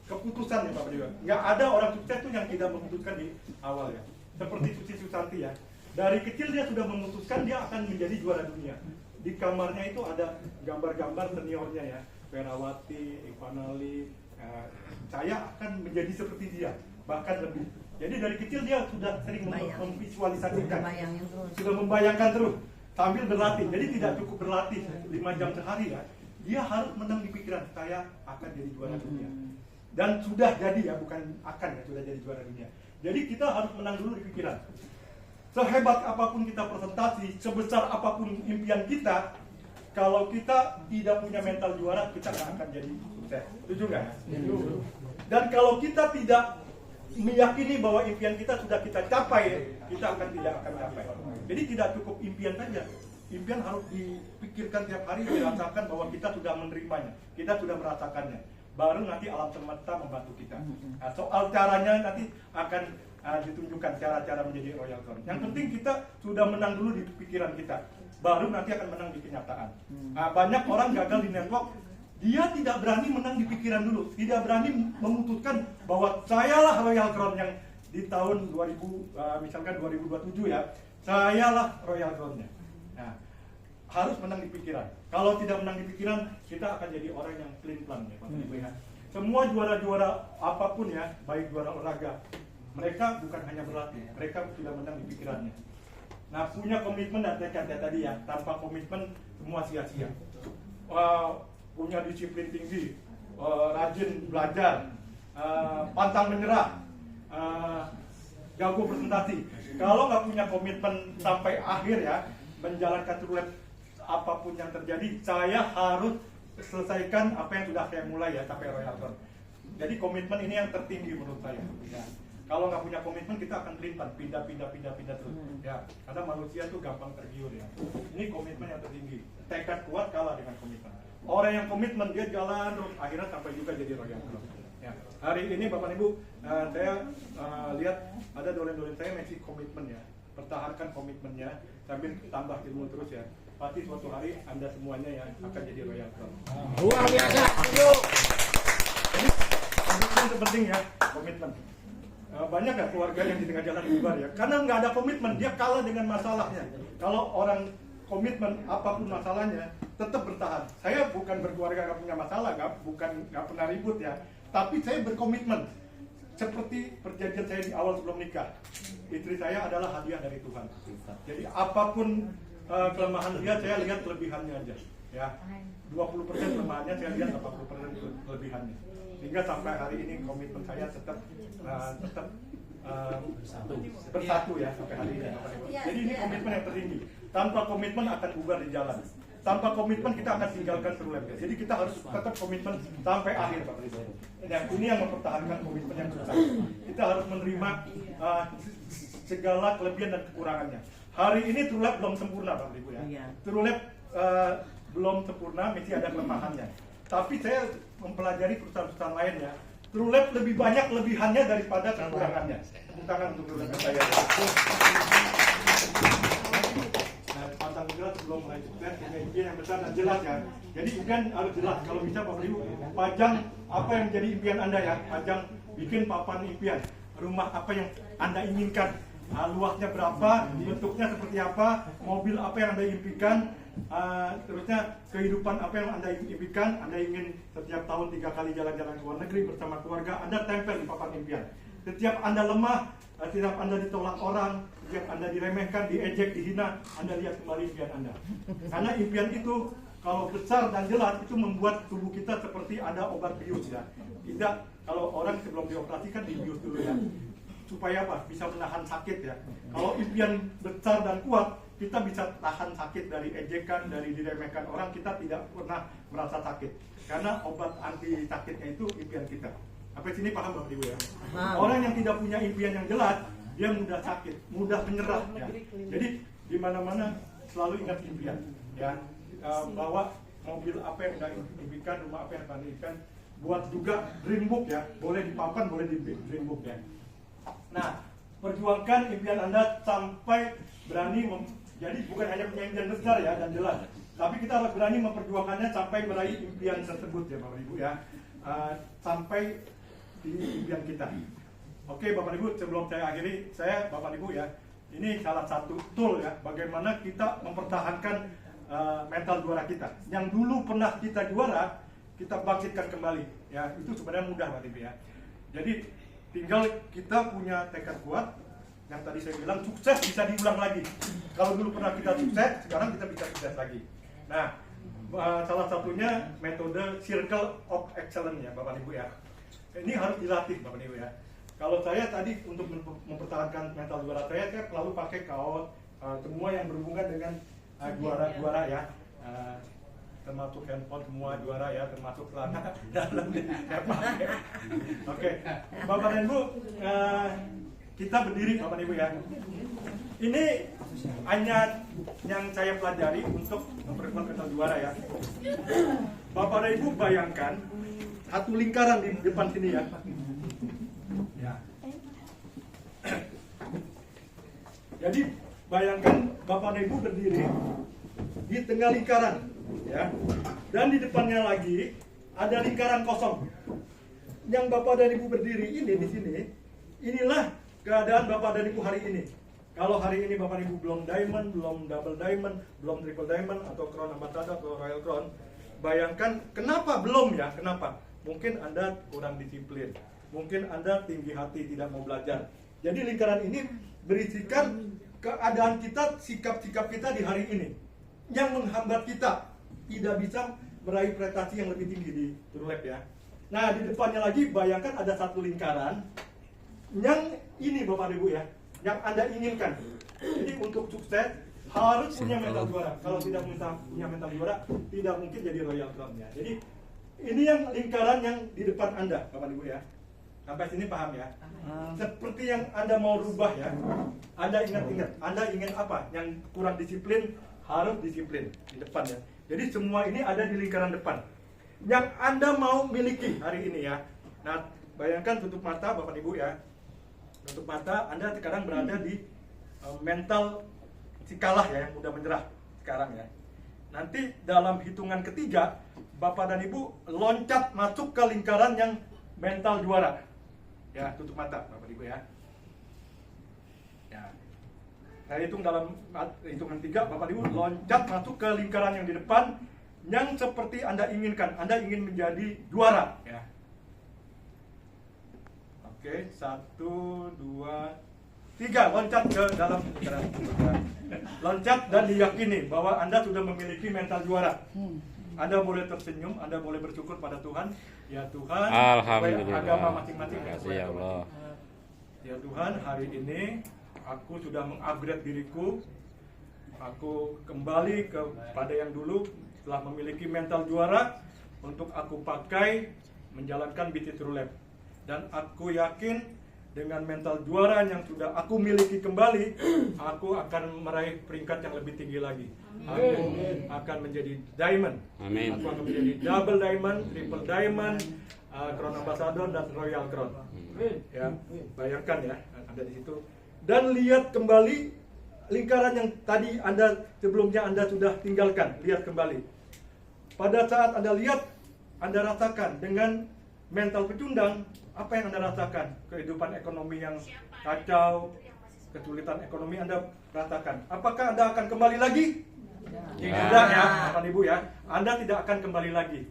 [SPEAKER 2] keputusan ya Bapak Ibu. Nggak ada orang sukses tuh yang tidak memutuskan di awal ya. Seperti Susi Susanti ya. Dari kecil dia sudah memutuskan dia akan menjadi juara dunia. Di kamarnya itu ada gambar-gambar seniornya ya, Ferawati, Ivanali, saya akan menjadi seperti dia, bahkan lebih. Jadi dari kecil dia sudah sering memvisualisasikan, sudah membayangkan terus sambil berlatih. Jadi tidak cukup berlatih 5 jam sehari ya, dia harus menang di pikiran, saya akan jadi juara dunia. Dan sudah jadi ya, bukan akan ya, sudah jadi juara dunia. Jadi kita harus menang dulu di pikiran. Sehebat apapun kita presentasi, sebesar apapun impian kita, kalau kita tidak punya mental juara, kita nggak akan jadi sukses. Setuju nggak? Dan kalau kita tidak meyakini bahwa impian kita sudah kita capai, kita tidak akan capai. Jadi tidak cukup impian saja. Impian harus dipikirkan tiap hari, dirasakan bahwa kita sudah menerimanya, kita sudah merasakannya. Baru nanti alam semesta membantu kita. Nah, soal caranya nanti akan ditunjukkan cara-cara menjadi Royal Crown. Yang penting kita sudah menang dulu di pikiran kita, baru nanti akan menang di kenyataan. Nah, banyak orang gagal di network, dia tidak berani menang di pikiran dulu, tidak berani memutuskan bahwa sayalah Royal Crown yang di tahun 2027 ya, sayalah Royal Crown-nya. Nah, harus menang di pikiran. Kalau tidak menang di pikiran, kita akan jadi orang yang pelin-pelan ya, Bapak Ibu ya. Semua juara-juara apapun ya, baik juara olahraga, mereka bukan hanya berlatih, mereka sudah menang di pikirannya. Nah, punya komitmen dan tekad ya tadi ya, tanpa komitmen semua sia-sia. Punya disiplin tinggi, rajin belajar, pantang menyerah, jago presentasi. Kalau nggak punya komitmen sampai akhir ya, menjalankan turunan apapun yang terjadi, saya harus selesaikan apa yang sudah saya mulai ya, sampai Royal Crown. Jadi komitmen ini yang tertinggi menurut saya. Ya. Kalau nggak punya komitmen, kita akan pelin-pelan, pindah terus. Ya, karena manusia tuh gampang tergiur ya. Ini komitmen yang tertinggi. Tekad kuat kalah dengan komitmen. Orang yang komitmen dia jalan terus, akhirnya sampai juga jadi Royal Crown. Ya. Hari ini Bapak Ibu, saya lihat ada dolen-dolen saya masih komitmen ya. Pertahankan komitmennya sambil tambah ilmu terus ya. Pasti suatu hari Anda semuanya ya akan jadi Royal Crown.
[SPEAKER 5] Luar biasa.
[SPEAKER 2] Komitmen itu penting ya, komitmen. Banyak nggak keluarga yang di tengah jalan bubar ya? Karena nggak ada komitmen, dia kalah dengan masalahnya. Kalau orang komitmen apapun masalahnya, tetap bertahan. Saya bukan berkeluarga nggak punya masalah, nggak pernah ribut ya. Tapi saya berkomitmen. Seperti perjanjian saya di awal sebelum nikah, istri saya adalah hadiah dari Tuhan. Jadi apapun kelemahan dia, saya lihat kelebihannya aja. Ya, 20% kelemahannya, saya lihat 80% kelebihannya. Sehingga sampai hari ini komitmen saya tetap bersatu ya sampai hari ini. Jadi ini komitmen yang tertinggi. Tanpa komitmen akan bubar di jalan. Tanpa komitmen kita akan tinggalkan serulen. Jadi kita harus tetap komitmen sampai akhir, Bapak Ibu. Dan ini yang mempertahankan komitmen yang susah. Kita harus menerima segala kelebihan dan kekurangannya. Hari ini TrueLab belum sempurna, Bapak Ibu ya. TrueLab belum sempurna, mesti ada kelemahannya. Tapi saya mempelajari perusahaan-perusahaan lain ya. TrueLab lebih banyak kelebihannya daripada kekurangannya. Tepuk tangan untuk TrueLab saya. Pantang jelas belum mulai sukses, impian yang besar dan jelas ya. Jadi impian harus jelas. Kalau bisa Bapak Ibu pajang apa yang menjadi impian Anda ya. Pajang, bikin papan impian. Rumah apa yang Anda inginkan. Luasnya berapa, bentuknya seperti apa, mobil apa yang Anda impikan, terusnya kehidupan apa yang Anda impikan. Anda ingin setiap tahun 3 kali jalan-jalan ke luar negeri bersama keluarga, Anda tempel di papan impian. Setiap Anda lemah, setiap Anda ditolak orang, setiap Anda diremehkan, diejek, dihina, Anda lihat kembali impian Anda. Karena impian itu kalau besar dan jelas itu membuat tubuh kita seperti ada obat bius ya. Tidak, kalau orang sebelum dioperasi kan dibius dulu ya. Supaya apa? Bisa menahan sakit ya. Kalau impian besar dan kuat, kita bisa tahan sakit dari ejekan, dari diremehkan orang, kita tidak pernah merasa sakit. Karena obat anti sakitnya itu impian kita. Sampai sini paham Bapak Ibu ya? Orang yang tidak punya impian yang jelas, dia mudah sakit, mudah menyerah ya. Jadi di mana-mana selalu ingat impian ya. Bawa mobil apa yang Anda impikan, rumah apa yang Anda impikan, buat juga dream book ya. Boleh di papan, boleh di dream book ya. Nah, perjuangkan impian Anda sampai berani jadi bukan hanya punya impian besar ya dan jelas, tapi kita harus berani memperjuangkannya sampai meraih impian tersebut ya Bapak Ibu ya, sampai di impian kita. Oke Bapak Ibu, sebelum saya akhiri, saya Bapak Ibu ya, Ini salah satu tool ya, bagaimana kita mempertahankan mental juara kita. Yang dulu pernah kita juara, kita bangkitkan kembali. Ya, itu sebenarnya mudah Pak Ibu ya. Jadi tinggal kita punya tekad kuat. Yang tadi saya bilang sukses bisa diulang lagi. Kalau dulu pernah kita sukses, sekarang kita bisa sukses lagi. Nah, salah satunya metode Circle of Excellence ya Bapak Ibu ya. Ini harus dilatih Bapak Ibu ya. Kalau saya tadi untuk mempertahankan mental juara saya selalu pakai kaos semua yang berhubungan dengan juara-juara ya, termasuk handphone semua juara ya, termasuk celana dalam saya pakai. Oke, Bapak dan Ibu, kita berdiri Bapak Ibu ya. Ini hanya yang saya pelajari untuk memperkuat mental juara ya. Bapak dan Ibu bayangkan satu lingkaran di depan sini ya. Ya. Jadi bayangkan Bapak dan Ibu berdiri di tengah lingkaran, ya. Dan di depannya lagi ada lingkaran kosong. Yang Bapak dan Ibu berdiri ini di sini, inilah keadaan Bapak dan Ibu hari ini. Kalau hari ini Bapak dan Ibu belum diamond, belum double diamond, belum triple diamond atau crown ambassador atau royal crown, bayangkan kenapa belum ya? Kenapa? Mungkin Anda kurang disiplin. Mungkin Anda tinggi hati, tidak mau belajar. Jadi lingkaran ini berisikan keadaan kita, sikap-sikap kita di hari ini yang menghambat kita tidak bisa meraih prestasi yang lebih tinggi di True Lab ya. Nah, di depannya lagi bayangkan ada satu lingkaran yang ini Bapak Ibu ya, yang Anda inginkan. Jadi untuk sukses harus punya mental juara. Kalau tidak punya mental juara, tidak mungkin jadi royal crown ya. Jadi ini yang lingkaran yang di depan Anda Bapak Ibu ya. Sampai sini paham ya? Seperti yang Anda mau rubah ya. Anda ingat-ingat, Anda ingin apa? Yang kurang disiplin, harus disiplin di depan ya. Jadi semua ini ada di lingkaran depan. Yang Anda mau miliki hari ini ya. Nah, bayangkan tutup mata Bapak Ibu ya. Tutup mata, Anda sekarang berada di mental si kalah ya, yang udah menyerah sekarang ya. Nanti dalam hitungan ketiga, Bapak dan Ibu loncat masuk ke lingkaran yang mental juara. Ya, tutup mata Bapak Ibu ya. Ya. Saya hitung dalam hitungan 3, Bapak Ibu loncat masuk ke lingkaran yang di depan yang seperti Anda inginkan. Anda ingin menjadi juara ya. Oke, 1, 2, 3, loncat ke dalam lingkaran. Loncat dan diyakini bahwa Anda sudah memiliki mental juara. Anda boleh tersenyum, Anda boleh bersyukur pada Tuhan. Ya Tuhan,
[SPEAKER 1] Alhamdulillah.
[SPEAKER 2] agama masing-masing.
[SPEAKER 1] Terima kasih ya Allah.
[SPEAKER 2] Ya Tuhan, hari ini aku sudah mengupgrade diriku. Aku kembali kepada yang dulu, telah memiliki mental juara untuk aku pakai menjalankan BT True Lab. Dan aku yakin dengan mental juara yang sudah aku miliki kembali, aku akan meraih peringkat yang lebih tinggi lagi. Aku akan menjadi diamond.
[SPEAKER 1] Amin.
[SPEAKER 2] Aku akan menjadi double diamond, triple diamond, crown ambassador dan royal crown. Ya, bayangkan ya, ada di situ. Dan lihat kembali lingkaran yang tadi sebelumnya Anda sudah tinggalkan. Lihat kembali. Pada saat Anda lihat, Anda rasakan dengan mental pecundang, apa yang Anda rasakan? Kehidupan ekonomi yang kacau, kesulitan ekonomi Anda rasakan. Apakah Anda akan kembali lagi? Tidak ya, Bapak Ibu ya. Anda tidak akan kembali lagi.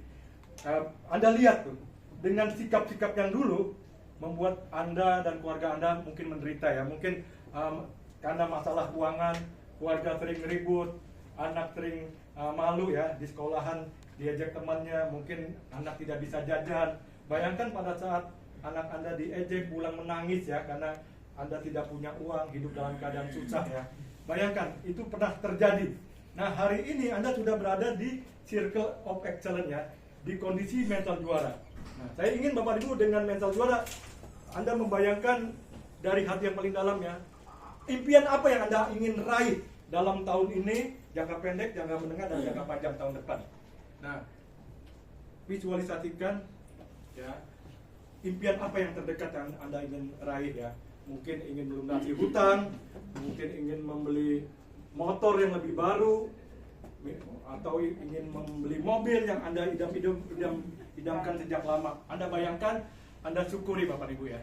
[SPEAKER 2] Anda lihat tuh, dengan sikap-sikap yang dulu membuat Anda dan keluarga Anda mungkin menderita ya. Mungkin karena masalah keuangan, keluarga sering ribut, anak sering malu ya di sekolahan, diajak temannya, mungkin anak tidak bisa jajan. Bayangkan pada saat anak Anda diejek, pulang menangis ya karena Anda tidak punya uang, hidup dalam keadaan susah ya. Bayangkan, itu pernah terjadi. Nah, hari ini Anda sudah berada di Circle of Excellence ya, di kondisi mental juara. Nah, saya ingin Bapak Ibu dengan mental juara, Anda membayangkan dari hati yang paling dalam ya, impian apa yang Anda ingin raih dalam tahun ini, jangka pendek, jangka menengah, dan jangka panjang tahun depan. Nah, visualisasikan ya, impian apa yang terdekat yang Anda ingin raih ya. Mungkin ingin melunasi hutang, mungkin ingin membeli motor yang lebih baru, atau ingin membeli mobil yang Anda idamkan sejak lama. Anda bayangkan, Anda syukuri Bapak Ibu ya.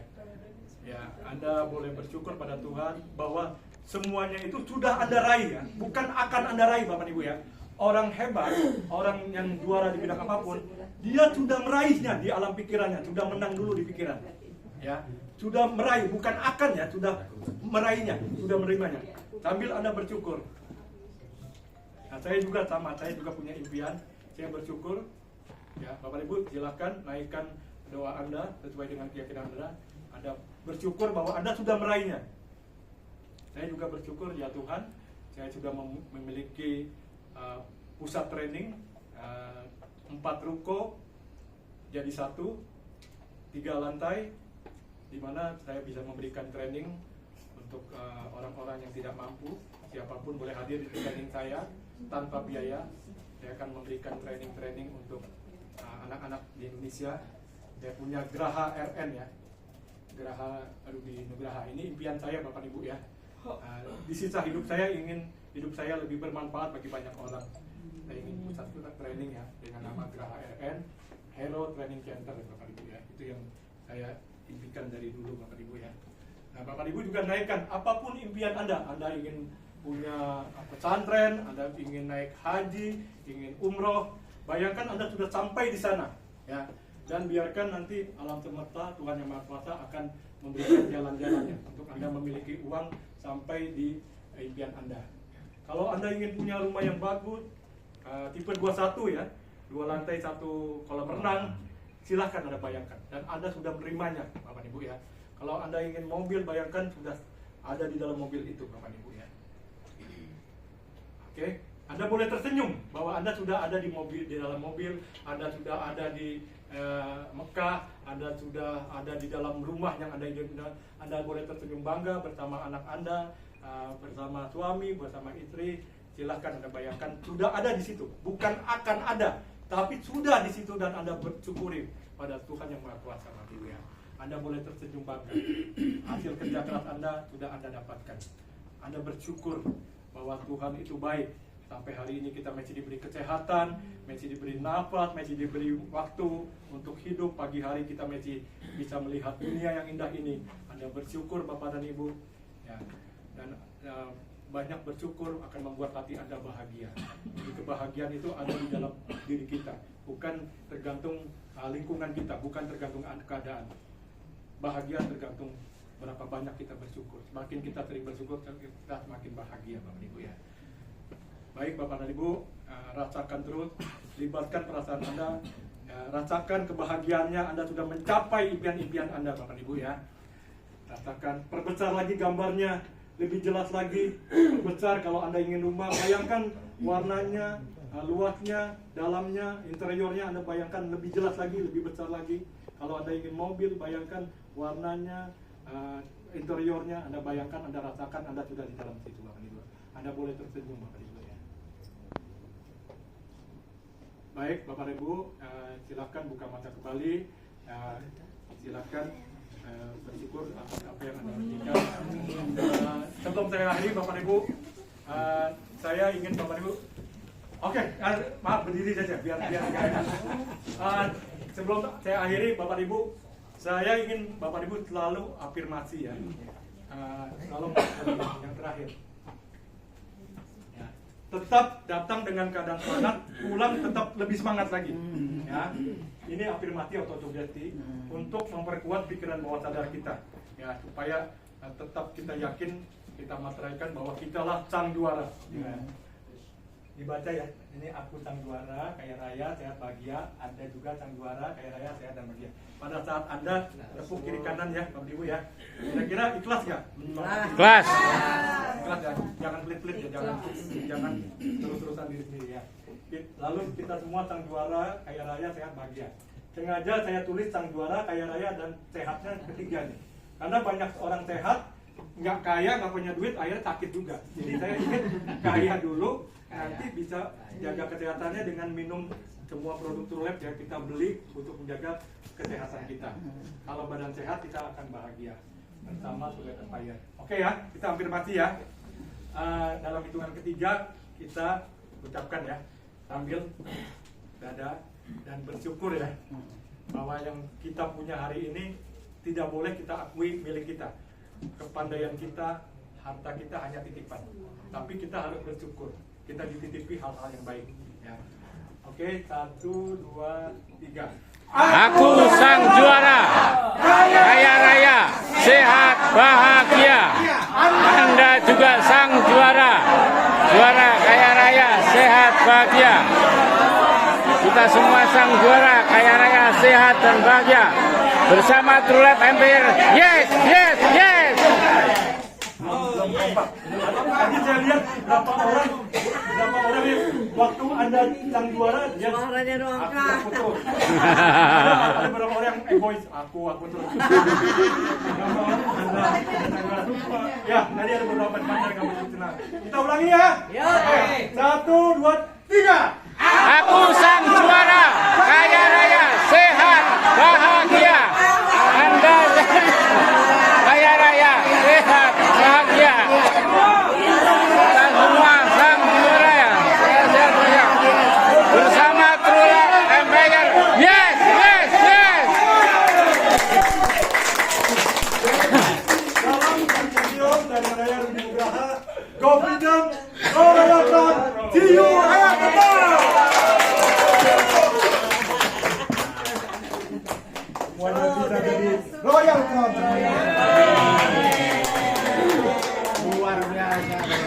[SPEAKER 2] Ya, Anda boleh bersyukur pada Tuhan bahwa semuanya itu sudah Anda raih ya, bukan akan Anda raih Bapak Ibu ya. Orang hebat, orang yang juara di bidang apapun, dia sudah meraihnya di alam pikirannya, sudah menang dulu di pikiran. Ya, sudah meraih, bukan akan ya, sudah meraihnya, sudah menerimanya. Sambil Anda bersyukur. Nah, saya juga sama, saya juga punya impian, saya bersyukur. Ya, Bapak Ibu silakan naikkan doa Anda sesuai dengan keyakinan Anda bersyukur bahwa Anda sudah meraihnya. Saya juga bersyukur ya Tuhan, saya sudah memiliki pusat training 4 ruko jadi 1, 3 lantai, di mana saya bisa memberikan training untuk orang-orang yang tidak mampu. Siapapun boleh hadir di training saya tanpa biaya. Saya akan memberikan training-training untuk anak-anak di Indonesia. Saya punya Geraha RN ya, Geraha Ruby Nugraha. Ini impian saya Bapak Ibu ya. Di sisa hidup saya ingin hidup saya lebih bermanfaat bagi banyak orang. Saya ingin pusat training ya dengan nama Geraha RN, Hero Training Center Bapak Ibu ya. Itu yang saya impikan dari dulu Bapak Ibu ya. Nah Bapak Ibu juga naikkan apapun impian Anda ingin punya pesantren, Anda ingin naik haji, ingin umroh, bayangkan Anda sudah sampai di sana ya. Dan biarkan nanti alam semesta, Tuhan Yang Maha Kuasa akan memberikan jalan-jalannya untuk Anda memiliki uang sampai di impian Anda. Kalau Anda ingin punya rumah yang bagus, tipe 21 ya, 2 lantai 1 kolam renang, silahkan Anda bayangkan. Dan Anda sudah menerimanya Bapak Ibu ya. Kalau Anda ingin mobil, bayangkan sudah ada di dalam mobil itu Bapak Ibu ya. Oke, Anda boleh tersenyum bahwa Anda sudah ada di mobil, di dalam mobil, Anda sudah ada di Mekah, Anda sudah ada di dalam rumah yang Anda boleh tersenyum bangga bersama anak Anda, bersama suami, bersama istri. Silahkan Anda bayangkan sudah ada di situ, bukan akan ada, tapi sudah di situ dan Anda bersyukuri pada Tuhan Yang Maha Kuasa Bapak Ibu ya. Anda boleh tersenyum bangga. Hasil kerja keras Anda sudah Anda dapatkan. Anda bersyukur bahwa Tuhan itu baik. Sampai hari ini kita masih diberi kesehatan, masih diberi nafas, masih diberi waktu untuk hidup. Pagi hari kita masih bisa melihat dunia yang indah ini. Anda bersyukur Bapak dan Ibu ya. Dan banyak bersyukur akan membuat hati Anda bahagia. Jadi kebahagiaan itu ada di dalam diri kita, bukan tergantung lingkungan kita, bukan tergantung keadaan. Bahagia tergantung berapa banyak kita bersyukur. Semakin kita sering bersyukur, kita semakin bahagia Bapak Ibu ya. Baik Bapak dan Ibu, rasakan terus, libatkan perasaan Anda, rasakan kebahagiaannya. Anda sudah mencapai impian-impian Anda Bapak Ibu ya. Rasakan, perbesar lagi gambarnya, lebih jelas lagi, perbesar. Kalau Anda ingin rumah, bayangkan warnanya, luasnya, dalamnya, interiornya Anda bayangkan lebih jelas lagi, lebih besar lagi. Kalau Anda ingin mobil, bayangkan warnanya, interiornya Anda bayangkan, Anda rasakan, Anda sudah di dalam situ Bapak Ibu. Anda boleh tersenyum Bapak Ibu ya. Baik Bapak Ibu, silakan buka mata kembali, silakan bersyukur atas apa yang Anda lakukan. Sebelum saya akhiri Bapak Ibu, saya ingin Bapak Ibu, oke, maaf berdiri saja biar enak. Sebelum saya akhiri Bapak Ibu, saya ingin Bapak Ibu selalu afirmasi ya, selalu yang terakhir. Tetap datang dengan keadaan semangat, pulang tetap lebih semangat lagi. Ya, ini afirmasi atau sugesti untuk memperkuat pikiran bawah sadar kita, ya, supaya tetap kita yakin, kita materaikan bahwa kitalah sang juara. Ya. Dibaca ya, ini aku sang juara, kaya raya, sehat bahagia. Anda juga sang juara, kaya raya, sehat dan bahagia. Pada saat Anda tepuk kiri kanan ya, Bapak Ibu ya. Kira-kira ikhlas nggak?
[SPEAKER 1] Ikhlas.
[SPEAKER 2] Ikhlas ya, jangan pelit-pelit ya, jangan terus-terusan diri sendiri ya. Lalu kita semua sang juara, kaya raya, sehat bahagia. Sengaja saya tulis sang juara, kaya raya dan sehatnya ketiga nih. Karena banyak orang sehat, nggak kaya, nggak punya duit, akhirnya sakit juga. Jadi saya ingin kaya dulu, nanti bisa jaga kesehatannya dengan minum semua produk Trulab yang kita beli untuk menjaga kesehatan kita. Kalau badan sehat, kita akan bahagia bersama Trulab Empire. Oke ya, kita hampir mati ya. Dalam hitungan ketiga kita ucapkan ya, sambil dada dan bersyukur ya, bahwa yang kita punya hari ini tidak boleh kita akui milik kita. Kepandaian kita, harta kita hanya titipan, tapi kita harus bersyukur kita dititipi hal-hal yang baik. Ya. Oke, 1, 2, 3.
[SPEAKER 1] Aku sang juara, kaya raya, sehat, bahagia. Anda juga sang juara, juara kaya raya, sehat, bahagia. Kita semua sang juara, kaya raya, sehat, dan bahagia. Bersama True Life Empire. Yes, yes, yes.
[SPEAKER 2] Tadi saya lihat berapa orang yang waktu Anda sang juara dia
[SPEAKER 4] Suaranya doang
[SPEAKER 2] aku
[SPEAKER 4] kah?
[SPEAKER 2] foto. Ada beberapa orang yang egois, aku terus. Beberapa orang ya, tadi ada beberapa teman yang kamu senang. Kita ulangi ya. Oke, 1, 2, 3.
[SPEAKER 1] Aku sang juara, kaya raya, sehat, bahagia. Anda kaya raya, sehat, bahagia. Kita semua sang juara ya, sehat, bahagia. Bersama True Life Empire. Yes, yes, yes.
[SPEAKER 2] Salam Kampion dari Raya Rudi Nugraha. Go Freedom, go Royal Crown. See you at the bar. Semuanya bisa jadi Royal Crown semuanya.